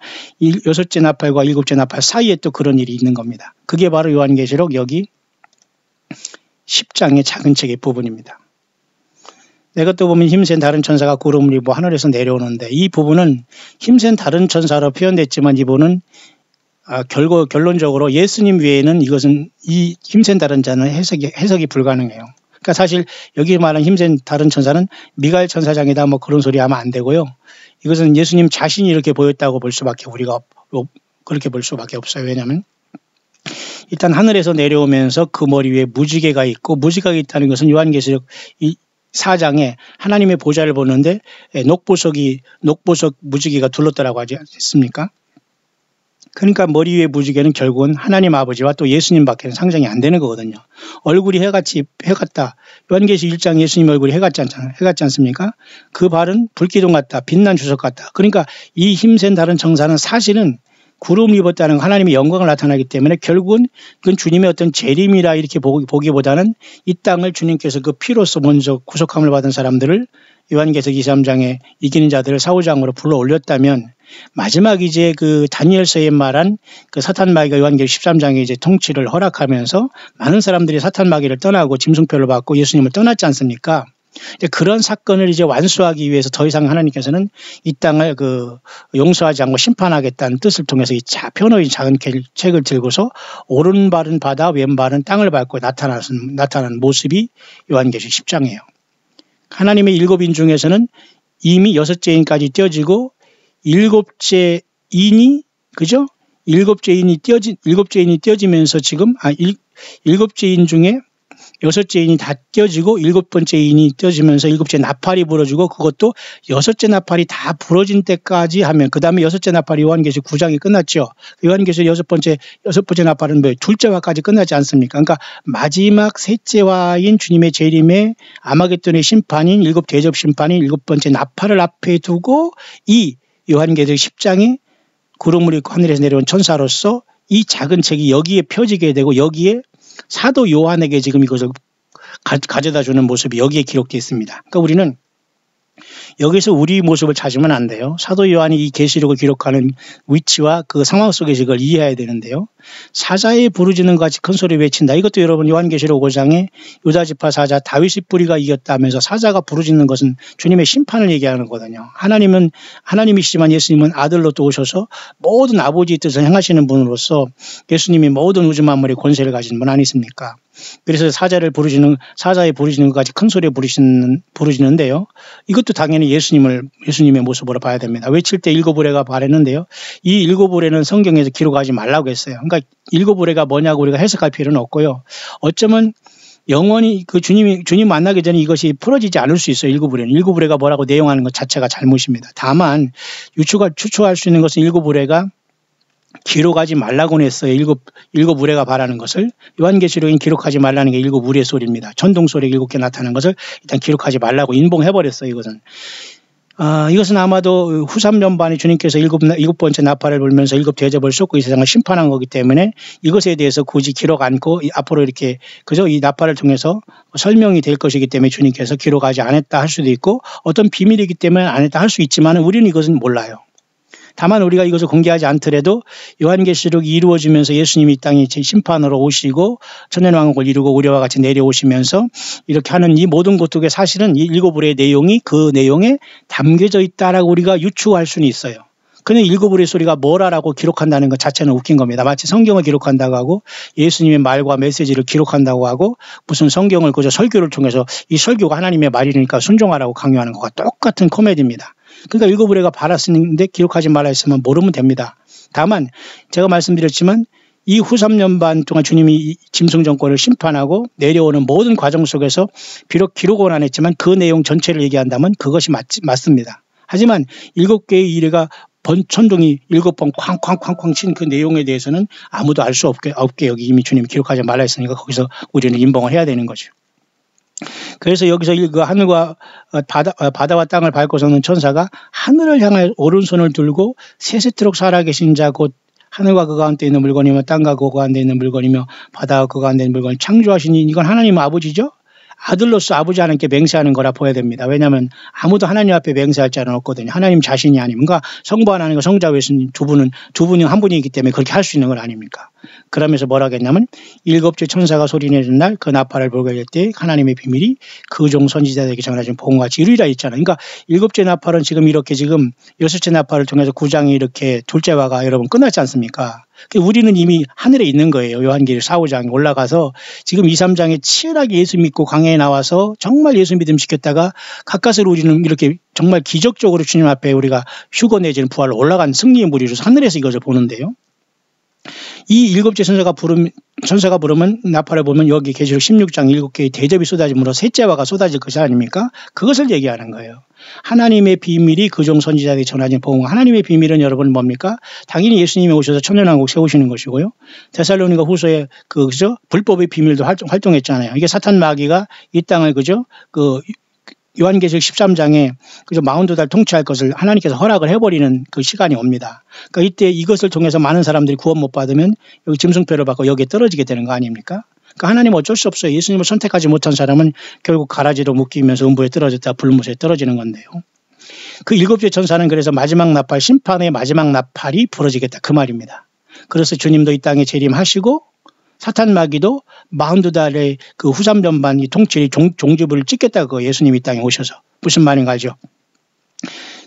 여섯째 나팔과 일곱째 나팔 사이에 또 그런 일이 있는 겁니다. 그게 바로 요한계시록 여기 10장의 작은 책의 부분입니다. 내가 또 보면 힘센 다른 천사가 구름을 입고 하늘에서 내려오는데 이 부분은 힘센 다른 천사로 표현됐지만 이 부분은 결론적으로 예수님 외에는 이것은 이 힘센 다른 자는 해석이 불가능해요. 그러니까 사실 여기 말하는 힘센 다른 천사는 미가엘 천사장이다 뭐 그런 소리 하면 안 되고요. 이것은 예수님 자신이 이렇게 보였다고 볼 수밖에 우리가 그렇게 볼 수밖에 없어요. 왜냐하면 일단 하늘에서 내려오면서 그 머리 위에 무지개가 있고 무지개가 있다는 것은 요한계시록 4장에 하나님의 보좌를 보는데 녹보석 무지개가 둘렀다라고 하지 않습니까? 그러니까 머리 위에 무지개는 결국은 하나님 아버지와 또 예수님밖에는 상상이 안 되는 거거든요. 얼굴이 해 같다. 요한계시록 1장 예수님 얼굴이 해 같지 않습니까? 그 발은 불기둥 같다. 빛난 주석 같다. 그러니까 이 힘센 다른 천사는 사실은 구름을 입었다는 하나님의 영광을 나타나기 때문에 결국은 그건 주님의 어떤 재림이라 이렇게 보기보다는 이 땅을 주님께서 그 피로서 먼저 구속함을 받은 사람들을 요한계시록 23장에 이기는 자들을 사후장으로 불러 올렸다면 마지막 이제 그 다니엘서에 말한 그 사탄 마귀가 요한계시록 13장에 이제 통치를 허락하면서 많은 사람들이 사탄 마귀를 떠나고 짐승표를 받고 예수님을 떠났지 않습니까? 그런 사건을 이제 완수하기 위해서 더 이상 하나님께서는 이 땅을 용서하지 않고 심판하겠다는 뜻을 통해서 이 표너의 작은 책을 들고서 오른발은 바다 왼발은 땅을 밟고 나타나는 모습이 요한계시록 10장이에요. 하나님의 7인 중에서는 이미 6째 인까지 떼어지고 7째 인이 그죠? 7째 인이 떼어지면서 지금 7째 인 중에 6째 인이 다 떼어지고 7번째 인이 떼어지면서 7째 나팔이 부러지고 그것도 6째 나팔이 다 부러진 때까지 하면 그 다음에 6째 나팔이 요한계시록 9장이 끝났죠. 요한계시록 6번째 나팔은 둘째 화까지 끝나지 않습니까? 그러니까 마지막 셋째 화인 주님의 재림의 아마겟돈의 심판인 7대접 심판인 7번째 나팔을 앞에 두고 이 요한계시록 10장이 구름을 입고 하늘에서 내려온 천사로서 이 작은 책이 여기에 펴지게 되고 여기에 사도 요한에게 지금 이것을 가져다 주는 모습이 여기에 기록되어 있습니다. 그러니까 우리는 여기서 우리 모습을 찾으면 안 돼요. 사도 요한이 이 계시록을 기록하는 위치와 그 상황 속에서 이걸 이해해야 되는데요. 사자의 부르짖는 같이 큰 소리 외친다. 이것도 여러분 요한계시록 5장에 유다지파 사자 다윗의 뿌리가 이겼다면서 사자가 부르짖는 것은 주님의 심판을 얘기하는 거거든요. 하나님이시지만 예수님은 아들로 또 오셔서 모든 아버지의 뜻을 행하시는 분으로서 예수님이 모든 우주 만물의 권세를 가진 분 아니십니까? 그래서 사자의 부르짖는 것까지 큰 소리에 부르짖는데요. 이것도 당연히 당연히 예수님의 모습으로 봐야 됩니다. 외칠 때 일곱 의뢰가 바랬는데요. 이 일곱 의뢰는 성경에서 기록하지 말라고 했어요. 그러니까 일곱 의뢰가 뭐냐고 우리가 해석할 필요는 없고요. 어쩌면 영원히 그 주님 만나기 전에 이것이 풀어지지 않을 수 있어요. 일곱 의뢰는. 일곱 의뢰가 뭐라고 내용하는 것 자체가 잘못입니다. 다만 추측할 수 있는 것은 일곱 의뢰가 기록하지 말라고는 했어요. 일곱 의뢰가 바라는 것을. 요한계시록엔 기록하지 말라는 게 일곱 의뢰 소리입니다. 천둥 소리 일곱 개 나타난 것을 일단 기록하지 말라고 인봉해버렸어요. 이것은. 이것은 아마도 후 3년 반에 주님께서 일곱 번째 나팔을 불면서 일곱 대접을 쏟고 이 세상을 심판한 거기 때문에 이것에 대해서 굳이 기록 않고 앞으로 이렇게 그저 이 나팔을 통해서 설명이 될 것이기 때문에 주님께서 기록하지 않았다 할 수도 있고 어떤 비밀이기 때문에 안 했다 할 수 있지만 우리는 이것은 몰라요. 다만 우리가 이것을 공개하지 않더라도 요한계시록이 이루어지면서 예수님이 이 땅에 심판으로 오시고 천년왕국을 이루고 우리와 같이 내려오시면서 이렇게 하는 이 모든 것들에 사실은 이 일곱 의뢰의 내용이 그 내용에 담겨져 있다라고 우리가 유추할 수는 있어요. 그런데 일곱 의뢰 소리가 뭐라라고 기록한다는 것 자체는 웃긴 겁니다. 마치 성경을 기록한다고 하고 예수님의 말과 메시지를 기록한다고 하고 무슨 성경을 그저 설교를 통해서 이 설교가 하나님의 말이니까 순종하라고 강요하는 것과 똑같은 코미디입니다. 그러니까 일곱 의뢰가 바랐는데 기록하지 말라 했으면 모르면 됩니다. 다만 제가 말씀드렸지만 이 후 3년 반 동안 주님이 짐승 정권을 심판하고 내려오는 모든 과정 속에서 비록 기록은 안 했지만 그 내용 전체를 얘기한다면 그것이 맞습니다. 하지만 일곱 개의 의뢰가 천둥이 일곱 번 쾅쾅쾅쾅 친 그 내용에 대해서는 아무도 알 수 없게 여기 이미 주님이 기록하지 말라 했으니까 거기서 우리는 인봉을 해야 되는 거죠. 그래서 여기서 그 하늘과 바다와 땅을 밟고 서는 천사가 하늘을 향해 오른손을 들고 세세토록 살아계신 자 곧 하늘과 그 가운데 있는 물건이며 땅과 그 가운데 있는 물건이며 바다와 그 가운데 있는 물건을 창조하시니 이건 하나님 아버지죠. 아들로서 아버지 하나님께 맹세하는 거라 보여야 됩니다. 왜냐하면 아무도 하나님 앞에 맹세할 자는 없거든요. 하나님 자신이 아니면 그러니까 성부 하나님과 성자 예수님 두 분이 한 분이기 때문에 그렇게 할 수 있는 건 아닙니까? 그러면서 뭐라 하겠냐면 일곱째 천사가 소리내는 날 그 나팔을 불게 할 때 하나님의 비밀이 그 종 선지자들에게 전하신 복음같이 이루리라 있잖아요. 그러니까 일곱째 나팔은 지금 이렇게 지금 여섯째 나팔을 통해서 9장이 이렇게 둘째화가 여러분 끝났지 않습니까? 우리는 이미 하늘에 있는 거예요. 요한계시록 4, 5장에 올라가서 지금 2, 3장에 치열하게 예수 믿고 강해에 나와서 정말 예수 믿음 시켰다가 가까스로 우리는 이렇게 정말 기적적으로 주님 앞에 우리가 휴거 내지는 부활로 올라간 승리의 무리로서 하늘에서 이것을 보는데요. 이 일곱째 천사가 부르면 나팔을 보면 여기 계시록 16장 7개의 대접이 쏟아짐으로 셋째화가 쏟아질 것이 아닙니까? 그것을 얘기하는 거예요. 하나님의 비밀이 그 종 선지자들이 전하진 복음. 하나님의 비밀은 여러분 뭡니까? 당연히 예수님이 오셔서 천년왕국 세우시는 것이고요. 데살로니가 후서에 그죠? 불법의 비밀도 활동했잖아요. 이게 사탄 마귀가 이 땅을 그죠? 요한계시록 13장에 그저 42달 통치할 것을 하나님께서 허락을 해버리는 그 시간이 옵니다. 그러니까 이때 이것을 통해서 많은 사람들이 구원 못 받으면 여기 짐승표를 받고 여기에 떨어지게 되는 거 아닙니까? 그러니까 하나님은 어쩔 수 없어요. 예수님을 선택하지 못한 사람은 결국 가라지로 묶이면서 음부에 떨어졌다 불못에 떨어지는 건데요. 그 일곱째 천사는 그래서 마지막 나팔, 심판의 마지막 나팔이 부러지겠다 그 말입니다. 그래서 주님도 이 땅에 재림하시고 사탄 마귀도 42달의 그 후 3년 반 이 통치의 종지부를 찍겠다고 예수님이 이 땅에 오셔서 무슨 말인가 알죠?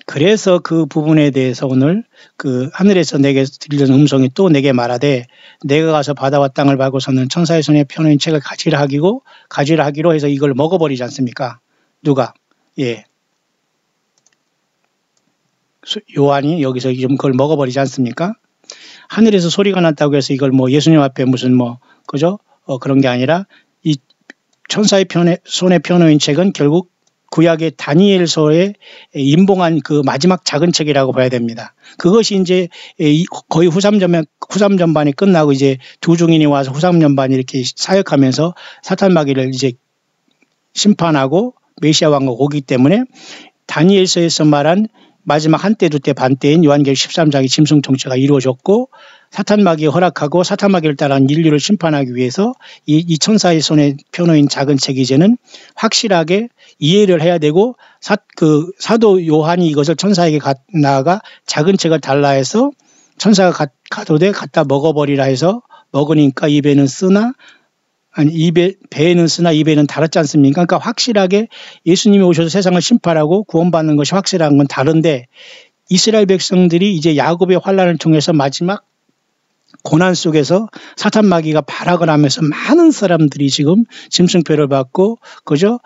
그래서 그 부분에 대해서 오늘 그 하늘에서 내게 들리는 음성이 또 내게 말하되 내가 가서 바다와 땅을 밟고 서는 천사의 손에 펴놓은 책을 가지라 하기로 해서 이걸 먹어버리지 않습니까? 누가? 예. 요한이 여기서 좀 그걸 먹어버리지 않습니까? 하늘에서 소리가 났다고 해서 이걸 뭐 예수님 앞에 무슨 그죠? 그런 게 아니라 이 천사의 손에 펴놓은 책은 결국 구약의 다니엘서에 인봉한 그 마지막 작은 책이라고 봐야 됩니다. 그것이 이제 거의 후 3년 반이 끝나고 이제 두 증인이 와서 후 3년 반 이렇게 사역하면서 사탄 마귀를 이제 심판하고 메시아 왕국 오기 때문에 다니엘서에서 말한 마지막 한때 두때 반때인 요한계시록 13장의 짐승 통치가 이루어졌고 사탄 마귀에 허락하고 사탄 마귀를 따라한 인류를 심판하기 위해서 이 천사의 손에 펴놓인 작은 책 이제는 확실하게 이해를 해야 되고 사도 요한이 이것을 천사에게 나아가 작은 책을 달라 해서 천사가 가도되 갖다 먹어버리라 해서 먹으니까 입에는 쓰나 배에는 쓰나 입에는 달았지 않습니까? 그러니까 확실하게 예수님이 오셔서 세상을 심판하고 구원받는 것이 확실한 건 다른데 이스라엘 백성들이 이제 야곱의 환란을 통해서 마지막 고난 속에서 사탄 마귀가 발악을 하면서 많은 사람들이 지금 짐승표를 받고 그죠?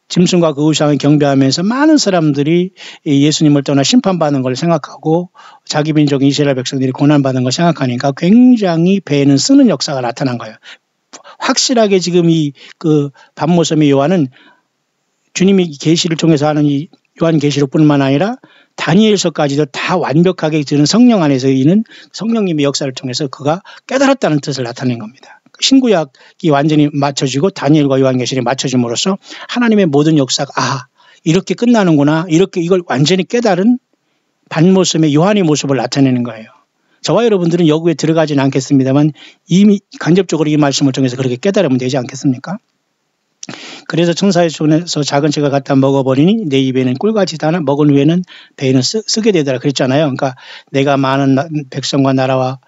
짐승과 그 우상을 경배하면서 많은 사람들이 예수님을 떠나 심판받는 걸 생각하고 자기 민족 이스라엘 백성들이 고난받는 걸 생각하니까 굉장히 배는 쓰는 역사가 나타난 거예요. 확실하게 지금 이 그 반모섬의 요한은 주님이 계시를 통해서 하는 이 요한 계시록뿐만 아니라 다니엘서까지도 다 완벽하게 드는 성령 안에서 있는 성령님의 역사를 통해서 그가 깨달았다는 뜻을 나타낸 겁니다. 신구약이 완전히 맞춰지고 다니엘과 요한계시록이 맞춰짐으로써 하나님의 모든 역사가 이렇게 끝나는구나, 이렇게 이걸 완전히 깨달은 반모섬의 요한의 모습을 나타내는 거예요. 저와 여러분들은 여기에 들어가지는 않겠습니다만 이미 간접적으로 이 말씀을 통해서 그렇게 깨달으면 되지 않겠습니까? 그래서 천사의 손에서 작은 책을 갖다 먹어버리니 내 입에는 꿀같이 다나 먹은 후에는 배에는 쓰게 되더라 그랬잖아요. 그러니까 내가 많은 백성과 나라와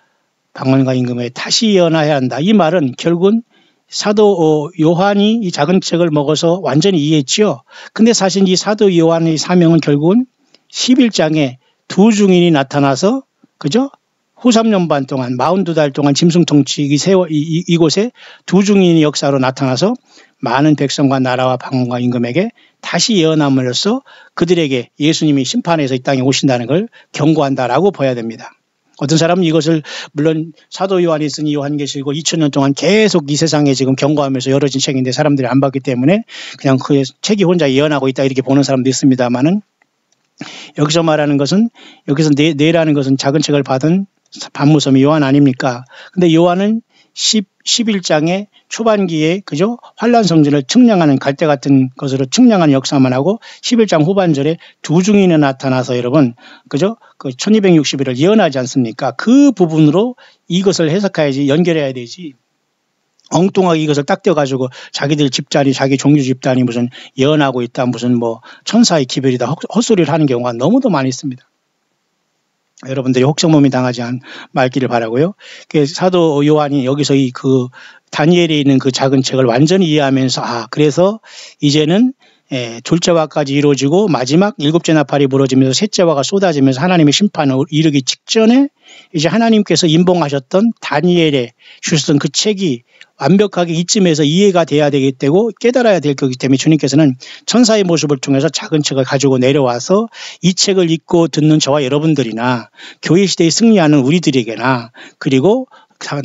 방언과 임금에 다시 예언해야 한다. 이 말은 결국은 사도 요한이 이 작은 책을 먹어서 완전히 이해했지요. 근데 사실 이 사도 요한의 사명은 결국은 11장에 두 증인이 나타나서 그죠? 후 3년 반 동안 42달 동안 짐승 통치 이곳에 두 증인의 역사로 나타나서 많은 백성과 나라와 방언과 임금에게 다시 예언함으로써 그들에게 예수님이 심판해서 이 땅에 오신다는 걸 경고한다라고 봐야 됩니다. 어떤 사람은 이것을 물론 사도 요한이 쓴 이 요한계시록 2000년 동안 계속 이 세상에 지금 경고하면서 열어진 책인데 사람들이 안 봤기 때문에 그냥 그 책이 혼자 예언하고 있다 이렇게 보는 사람도 있습니다만은 여기서 말하는 것은 여기서 내라는 것은 작은 책을 받은 반모섬이 요한 아닙니까? 근데 요한은 11장의 초반기에 그죠? 환란 성전을 측량하는 갈대 같은 것으로 측량하는 역사만 하고 11장 후반절에 두 증인이 나타나서 여러분 그죠? 그 1260일을 예언하지 않습니까? 그 부분으로 이것을 해석해야지 연결해야 되지. 엉뚱하게 이것을 딱 떼어가지고 자기들 집단이 자기 종교 집단이 무슨 예언하고 있다 무슨 뭐 천사의 기별이다 헛소리를 하는 경우가 너무도 많이 있습니다. 여러분들이 혹성몸이 당하지 말기를 바라고요. 사도 요한이 여기서 이 그 다니엘에 있는 그 작은 책을 완전히 이해하면서 그래서 이제는 둘째화까지 이루어지고 마지막 일곱째 나팔이 부러지면서 셋째화가 쏟아지면서 하나님의 심판을 이르기 직전에 이제 하나님께서 임봉하셨던 다니엘에 주셨던 그 책이 완벽하게 이쯤에서 이해가 돼야 되겠고 깨달아야 될 거기 때문에 주님께서는 천사의 모습을 통해서 작은 책을 가지고 내려와서 이 책을 읽고 듣는 저와 여러분들이나 교회 시대에 승리하는 우리들에게나 그리고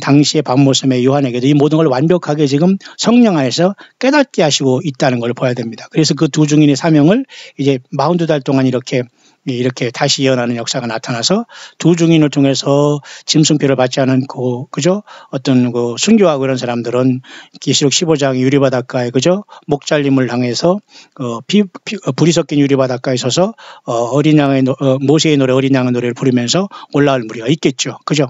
당시의 반모섬의 요한에게도 이 모든 걸 완벽하게 지금 성령 안에서 깨닫게 하시고 있다는 걸 봐야 됩니다. 그래서 그 두 증인의 사명을 이제 42달 동안 이렇게 다시 예언하는 역사가 나타나서 두 증인을 통해서 짐승표를 받지 않은 그죠? 어떤 그 순교하고 그런 사람들은 계시록 15장 유리바닷가에 그죠? 목잘림을 당해서 불이 섞인 유리바닷가에 서서 어린 양의 모세의 노래 어린 양의 노래를 부르면서 올라올 무리가 있겠죠. 그죠?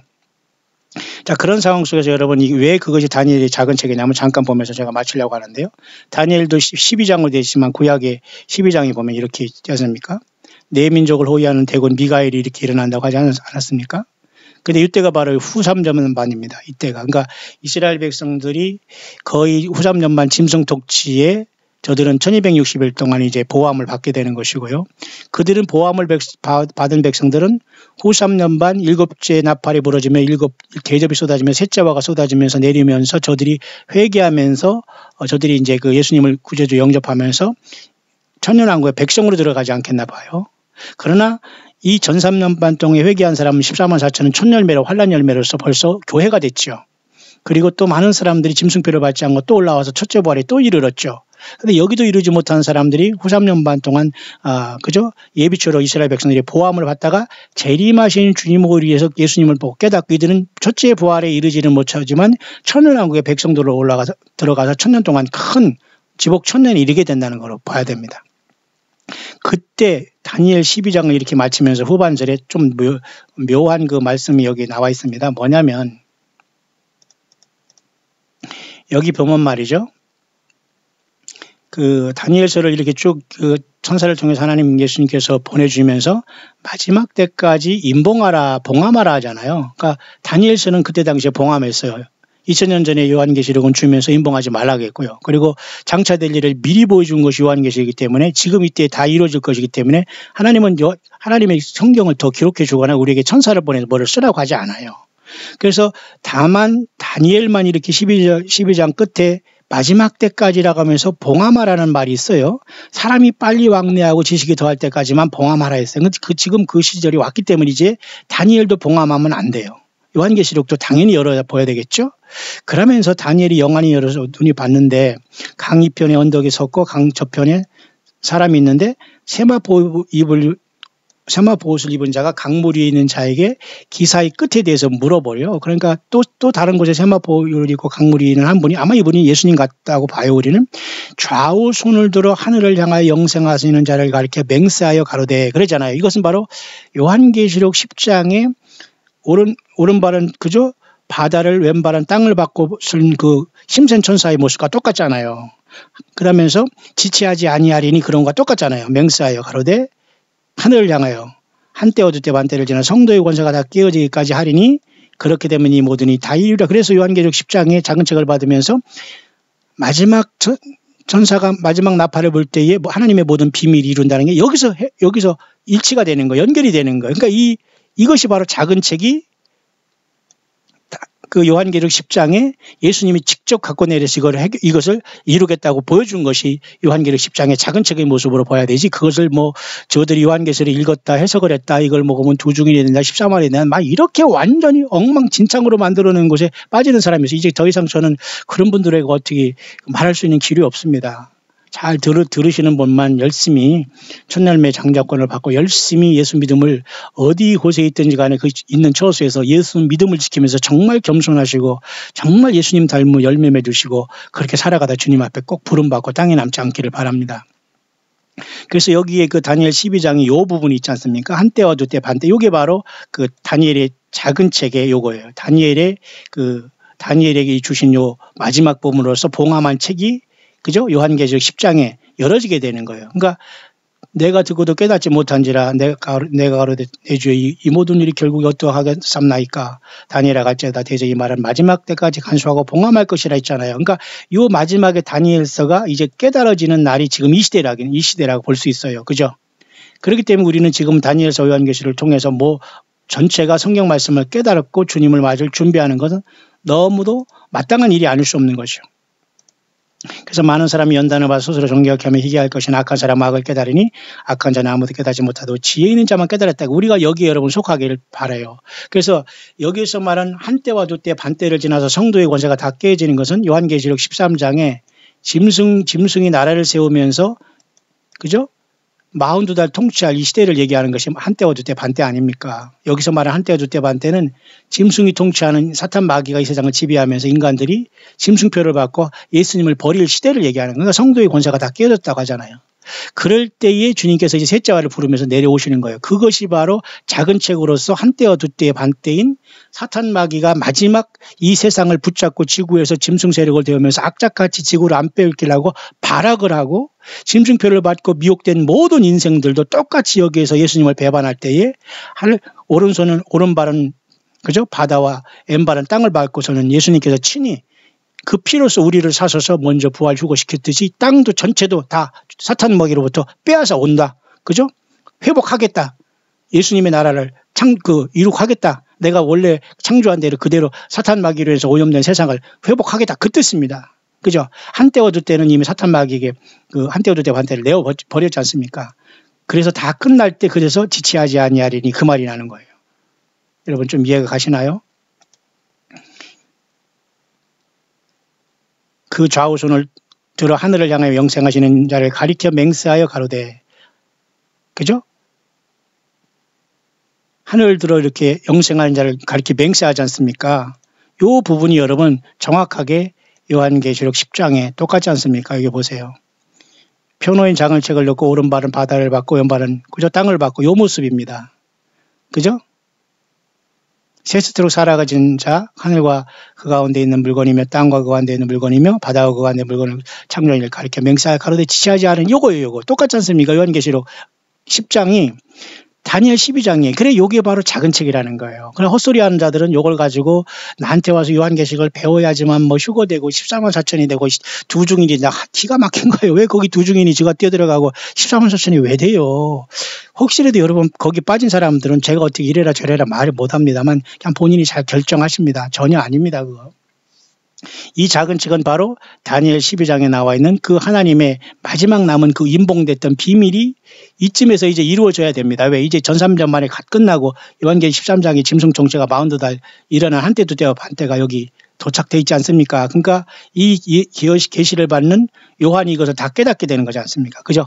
자, 그런 상황 속에서 여러분 왜 그것이 다니엘의 작은 책이냐면 잠깐 보면서 제가 마치려고 하는데요. 다니엘도 12장으로 되어 있지만 구약의 12장에 보면 이렇게 있지 않습니까? 내 민족을 호위하는 대군 미가엘이 이렇게 일어난다고 하지 않았습니까? 근데 이때가 바로 후 3년 반입니다. 이때가. 그러니까 이스라엘 백성들이 거의 후 3년 반 짐승 통치에 저들은 1260일 동안 이제 보호함을 받게 되는 것이고요. 그들은 보호함을 받은 백성들은 후 3년 반 일곱째 나팔이 부러지며 대접이 쏟아지며 셋째화가 쏟아지면서 내리면서 저들이 회개하면서 저들이 이제 그 예수님을 구주로 영접하면서 천년왕국의 백성으로 들어가지 않겠나 봐요. 그러나 이 전 3년 반 동안 회개한 사람은 14만 4천은 촌열매로 환란 열매로서 벌써 교회가 됐죠. 그리고 또 많은 사람들이 짐승표를 받지 않고 또 올라와서 첫째 부활에 또 이르렀죠. 근데 여기도 이루지 못한 사람들이 후 3년 반 동안 그죠? 예비처로 이스라엘 백성들이 보호함을 받다가 재림하신 주님을 위해서 예수님을 보고 깨닫고 이들은 첫째 부활에 이르지는 못하지만 천년왕국의 백성들로 들어가서 천년 동안 큰 지복 천년에 이르게 된다는 걸 봐야 됩니다. 그때 다니엘 12장을 이렇게 마치면서 후반절에 좀 묘한 그 말씀이 여기 나와 있습니다. 뭐냐면 여기 보면 말이죠. 그 다니엘서를 이렇게 쭉 그 천사를 통해서 하나님 예수님께서 보내주면서 마지막 때까지 임봉하라 봉함하라 하잖아요. 그러니까 다니엘서는 그때 당시에 봉함했어요. 2000년 전에 요한계시록은 주면서 임봉하지 말라겠고요. 그리고 장차될 일을 미리 보여준 것이 요한계시록이기 때문에 지금 이때 다 이루어질 것이기 때문에 하나님은 하나님의 성경을 더 기록해 주거나 우리에게 천사를 보내서 뭐를 쓰라고 하지 않아요. 그래서 다만 다니엘만 이렇게 12장 끝에 마지막 때까지라고 하면서 봉하마라는 말이 있어요. 사람이 빨리 왕래하고 지식이 더할 때까지만 봉하마라 했어요. 지금 그 시절이 왔기 때문에 이제 다니엘도 봉하마면 안 돼요. 요한계시록도 당연히 열어봐야 되겠죠. 그러면서 다니엘이 영안이 열어서 눈이 봤는데 강 이편에 언덕에 섰고 강 저편에 사람이 있는데 세마포옷을 입은 자가 강물 위에 있는 자에게 기사의 끝에 대해서 물어버려요. 그러니까 또 다른 곳에 세마포를 입고 강물 위에 있는 한 분이 아마 이분이 예수님 같다고 봐요. 우리는 좌우 손을 들어 하늘을 향하여 영생하시는 자를 가리켜 맹세하여 가로되 그러잖아요. 이것은 바로 요한계시록 10장에 오른발은 그죠? 바다를 왼발은 땅을 받고 쓴 그 힘센 천사의 모습과 똑같잖아요. 그러면서 지체하지 아니하리니 그런 것과 똑같잖아요. 맹세하여 가로되 하늘을 향하여 한때 어두때 반때를 지나 성도의 권세가 다 깨어지기까지 하리니 그렇게 되면 이 모든이 다 이루리라. 그래서 요한계시록 10장에 작은 책을 받으면서 마지막 전사가 마지막 나팔을 불 때에 하나님의 모든 비밀이 이룬다는 게 여기서 일치가 되는 거예요. 연결이 되는 거예요. 그러니까 이것이 바로 작은 책이 그 요한계시록 10장에 예수님이 직접 갖고 내려서 이것을 이루겠다고 보여준 것이 요한계시록 10장의 작은 책의 모습으로 봐야 되지. 그것을 저들이 요한계시록을 읽었다 해석을 했다 이걸 보면 두중인이 된다 13말이 된다 막 이렇게 완전히 엉망진창으로 만들어놓은 곳에 빠지는 사람이어서 이제 더 이상 저는 그런 분들에게 어떻게 말할 수 있는 길이 없습니다. 잘 들으시는 분만 열심히 천날매 장자권을 받고 열심히 예수 믿음을 어디 곳에 있든지 간에 그 있는 처소에서 예수 믿음을 지키면서 정말 겸손하시고 정말 예수님 닮은 열매 맺으시고 그렇게 살아가다 주님 앞에 꼭 부름받고 땅에 남지 않기를 바랍니다. 그래서 여기에 그 다니엘 12장이 요 부분이 있지 않습니까? 한때와 두때 반때. 요게 바로 그 다니엘의 작은 책의 요거예요. 다니엘에게 주신 요 마지막 부분으로서 봉함한 책이 그죠? 요한계시록 10장에 열어지게 되는 거예요. 그러니까 내가 듣고도 깨닫지 못한지라 내가 가로되 내 주여 이 모든 일이 결국 어떠하겠삼나이까 다니엘아 갈지어다 대저 이 말은 마지막 때까지 간수하고 봉함할 것이라 했잖아요. 그러니까 요 마지막에 다니엘서가 이제 깨달아지는 날이 지금 이 시대라고 볼 수 있어요. 그죠? 그렇기 때문에 우리는 지금 다니엘서 요한계시를 통해서 전체가 성경 말씀을 깨달았고 주님을 맞을 준비하는 것은 너무도 마땅한 일이 아닐 수 없는 것이요. 그래서 많은 사람이 연단을 받아 스스로 정결케 희귀할 것이나 악한 사람 악을 깨달으니 악한 자는 아무도 깨닫지 못하도 지혜 있는 자만 깨달았다고 우리가 여기에 여러분 속하기를 바라요. 그래서 여기서 말한 한때와 두때 반때를 지나서 성도의 권세가 다 깨어지는 것은 요한계시록 13장에 짐승이 나라를 세우면서 그죠? 42달 통치할 이 시대를 얘기하는 것이 한때와 두때 반때 아닙니까? 여기서 말하는 한때와 두때 반때는 짐승이 통치하는 사탄 마귀가 이 세상을 지배하면서 인간들이 짐승표를 받고 예수님을 버릴 시대를 얘기하는 거예요. 그러니까 성도의 권세가 다 깨어졌다고 하잖아요. 그럴 때에 주님께서 이제 셋째와를 부르면서 내려오시는 거예요. 그것이 바로 작은 책으로서 한때와 두때의 반때인 사탄 마귀가 마지막 이 세상을 붙잡고 지구에서 짐승 세력을 대우면서 악착같이 지구를 안 빼앗기려고 발악을 하고 짐승표를 받고 미혹된 모든 인생들도 똑같이 여기에서 예수님을 배반할 때에 오른발은 그죠? 바다와 왼발은 땅을 밟고서는 예수님께서 친히 그 피로서 우리를 사셔서 먼저 부활 휴거시켰듯이 땅도 전체도 다 사탄 먹이로부터 빼앗아 온다. 그죠? 회복하겠다. 예수님의 나라를 이룩하겠다. 내가 원래 창조한 대로 그대로 사탄 마귀로 해서 오염된 세상을 회복하겠다. 그 뜻입니다. 그죠? 한때와 두때는 이미 사탄 마귀에게 한때와 두때 반때를 내어 버렸지 않습니까? 그래서 다 끝날 때 그래서 지체하지 아니하리니 그 말이 나는 거예요. 여러분 좀 이해가 가시나요? 그 좌우손을 들어 하늘을 향하여 영생하시는 자를 가리켜 맹세하여 가로되 그죠? 하늘을 들어 이렇게 영생하는 자를 가리켜 맹세하지 않습니까? 이 부분이 여러분 정확하게 요한계시록 10장에 똑같지 않습니까? 여기 보세요. 표노인 장을 책을 넣고 오른발은 바다를 받고 왼발은 그저 땅을 받고 이 모습입니다. 그죠? 세스트로 살아가진 자 하늘과 그 가운데 있는 물건이며 땅과 그 가운데 있는 물건이며 바다와 그 가운데 물건을 창조한 일을 가리켜 맹세하여 가로되 지체하지 않은 요거예요. 요거 똑같지 않습니까? 요한계시록 10장이 다니엘 12장이에요. 그래 요게 바로 작은 책이라는 거예요. 그냥 헛소리하는 자들은 요걸 가지고 나한테 와서 요한계시록을 배워야지만 휴거되고 14만 4천이 되고 두중인이 나 기가 막힌 거예요. 왜 거기 두중인이 지가 뛰어들어가고 14만 4천이 왜 돼요? 혹시라도 여러분 거기 빠진 사람들은 제가 어떻게 이래라 저래라 말을 못합니다만 그냥 본인이 잘 결정하십니다. 전혀 아닙니다. 그거. 이 작은 책은 바로 다니엘 12장에 나와 있는 그 하나님의 마지막 남은 그 임봉됐던 비밀이 이쯤에서 이제 이루어져야 됩니다. 왜? 이제 전삼전 만에 끝나고 요한계시록 13장의 짐승 통치가 40달 일어난 한때 두때와 반때가 여기 도착돼 있지 않습니까? 그러니까 이 계시를 받는 요한이 이것을 다 깨닫게 되는 거지 않습니까? 그죠?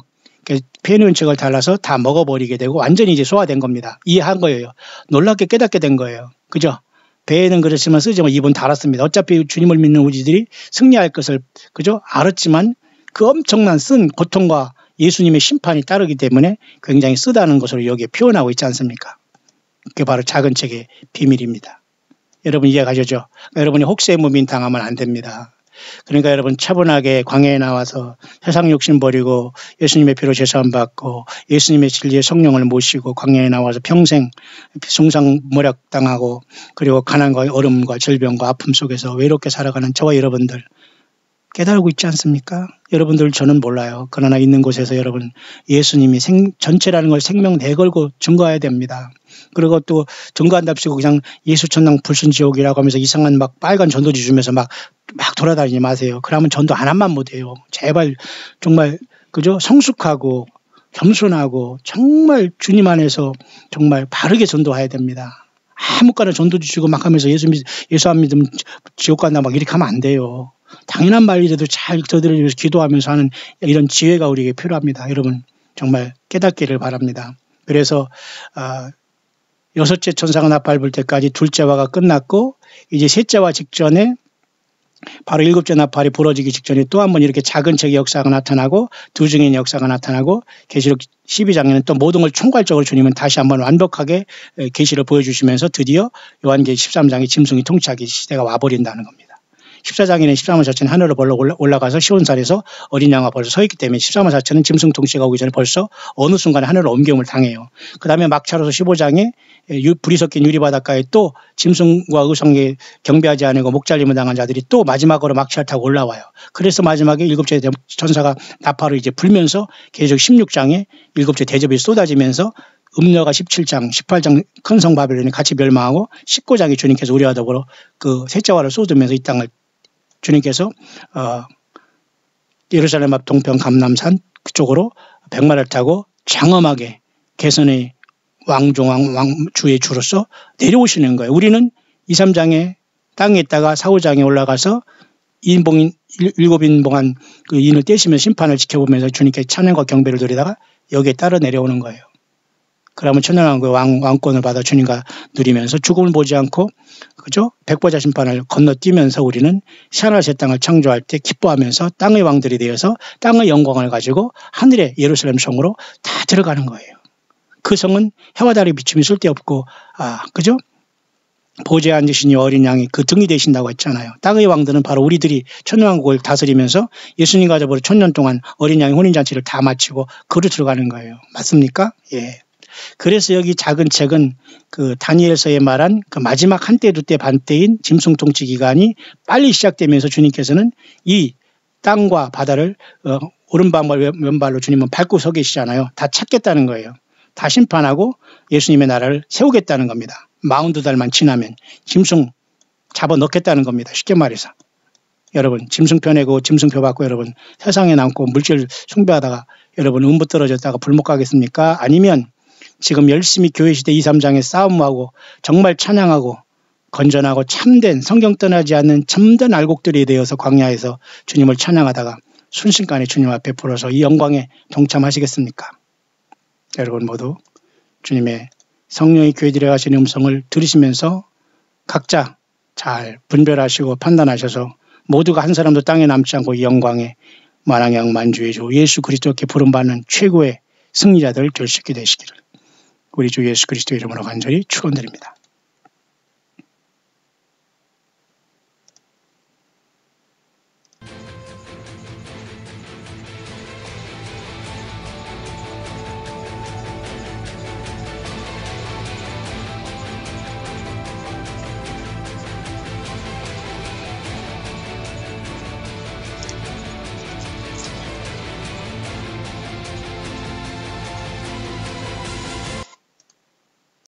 패는 책을 달라서 다 먹어버리게 되고 완전히 이제 소화된 겁니다. 이해한 거예요. 놀랍게 깨닫게 된 거예요. 그죠? 배에는 그렇지만 쓰지만 입은 닳았습니다. 어차피 주님을 믿는 우리들이 승리할 것을 그죠? 알았지만 그 엄청난 쓴 고통과 예수님의 심판이 따르기 때문에 굉장히 쓰다는 것으로 여기에 표현하고 있지 않습니까? 그게 바로 작은 책의 비밀입니다. 여러분 이해가시죠? 여러분이 혹세의 무민 당하면 안 됩니다. 그러니까 여러분 차분하게 광야에 나와서 세상 욕심 버리고 예수님의 피로 제사함 받고 예수님의 진리의 성령을 모시고 광야에 나와서 평생 숭상모략당하고 그리고 가난과 어려움과 질병과 아픔 속에서 외롭게 살아가는 저와 여러분들 깨달고 있지 않습니까? 여러분들 저는 몰라요. 그러나 있는 곳에서 여러분 예수님이 전체라는 걸 생명 내걸고 증거해야 됩니다. 그리고 또 증거한답시고 그냥 예수 천당 불순지옥이라고 하면서 이상한 막 빨간 전도지 주면서 막 돌아다니지 마세요. 그러면 전도 하나만 못해요. 제발 정말 그죠? 성숙하고 겸손하고 정말 주님 안에서 정말 바르게 전도해야 됩니다. 아무거나 전도지 주고 막 하면서 예수 안 믿으면 지옥 간다 막 이렇게 하면 안 돼요. 당연한 말이라도 잘 저들을 위해서 기도하면서 하는 이런 지혜가 우리에게 필요합니다. 여러분 정말 깨닫기를 바랍니다. 그래서 여섯째 천사가 나팔 불 때까지 둘째화가 끝났고 이제 셋째화 직전에 바로 일곱째 나팔이 부러지기 직전에 또 한 번 이렇게 작은 책의 역사가 나타나고 두 증인 역사가 나타나고 계시록 12장에는 또 모든 걸 총괄적으로 주님은 다시 한번 완벽하게 계시를 보여주시면서 드디어 요한계시록 13장의 짐승이 통치하기 시대가 와버린다는 겁니다. 14장에는 13화 자체는 하늘로 벌러 올라가서 시온산에서 어린 양과 벌써 서 있기 때문에 13화 자체는 짐승 통치가 오기 전에 벌써 어느 순간에 하늘로 옮김을 당해요. 그 다음에 막차로서 15장에 불이 섞인 유리바닷가에 또 짐승과 의성에 경배하지 않고 목잘림을 당한 자들이 또 마지막으로 막차를 타고 올라와요. 그래서 마지막에 일곱째 천사가 나팔을 이제 불면서 계속 16장에 일곱째 대접이 쏟아지면서 음녀가 17장, 18장 큰 성 바벨론이 같이 멸망하고 19장에 주님께서 우리와 더불어 그 셋째화를 쏟으면서 이 땅을 주님께서 예루살렘 앞 동편 감람산 그쪽으로 백마를 타고 장엄하게 개선의 주의 주로서 내려오시는 거예요. 우리는 2, 3장에 땅에 있다가 4, 5장에 올라가서 일곱 인봉한 그 인을 떼시면서 심판을 지켜보면서 주님께 찬양과 경배를 드리다가 여기에 따라 내려오는 거예요. 그러면 천년왕국의 왕권을 받아 주님과 누리면서 죽음을 보지 않고 그죠? 백보자 심판을 건너뛰면서 우리는 새하늘 새 땅을 창조할 때 기뻐하면서 땅의 왕들이 되어서 땅의 영광을 가지고 하늘의 예루살렘 성으로 다 들어가는 거예요. 그 성은 해와 달의 비춤이 쓸데없고 그죠? 보좌에 앉으신 이 어린 양이 그 등이 되신다고 했잖아요. 땅의 왕들은 바로 우리들이 천년왕국을 다스리면서 예수님과 더불어 천년 동안 어린 양의 혼인잔치를 다 마치고 그로 들어가는 거예요. 맞습니까? 예. 그래서 여기 작은 책은 그 다니엘서에 말한 그 마지막 한때 두때 반때인 짐승 통치 기간이 빨리 시작되면서 주님께서는 이 땅과 바다를 오른발 왼발로 주님은 밟고 서 계시잖아요. 다 찾겠다는 거예요. 다 심판하고 예수님의 나라를 세우겠다는 겁니다. 42달만 지나면 짐승 잡아넣겠다는 겁니다. 쉽게 말해서. 여러분 짐승표 내고 짐승표 받고 여러분 세상에 남고 물질 숭배하다가 여러분 음부 떨어졌다가 불못 가겠습니까? 아니면 지금 열심히 교회시대 2, 3장에 싸움하고 정말 찬양하고 건전하고 참된 성경 떠나지 않는 참된 알곡들이 되어서 광야에서 주님을 찬양하다가 순식간에 주님 앞에 불어서 이 영광에 동참하시겠습니까? 여러분 모두 주님의 성령이 교회들에 가시는 음성을 들으시면서 각자 잘 분별하시고 판단하셔서 모두가 한 사람도 땅에 남지 않고 이 영광에 만왕양 만주의 주 예수 그리스도께 부름받는 최고의 승리자들 될 수 있게 되시기를 우리 주 예수 그리스도 이름으로 간절히 축원드립니다.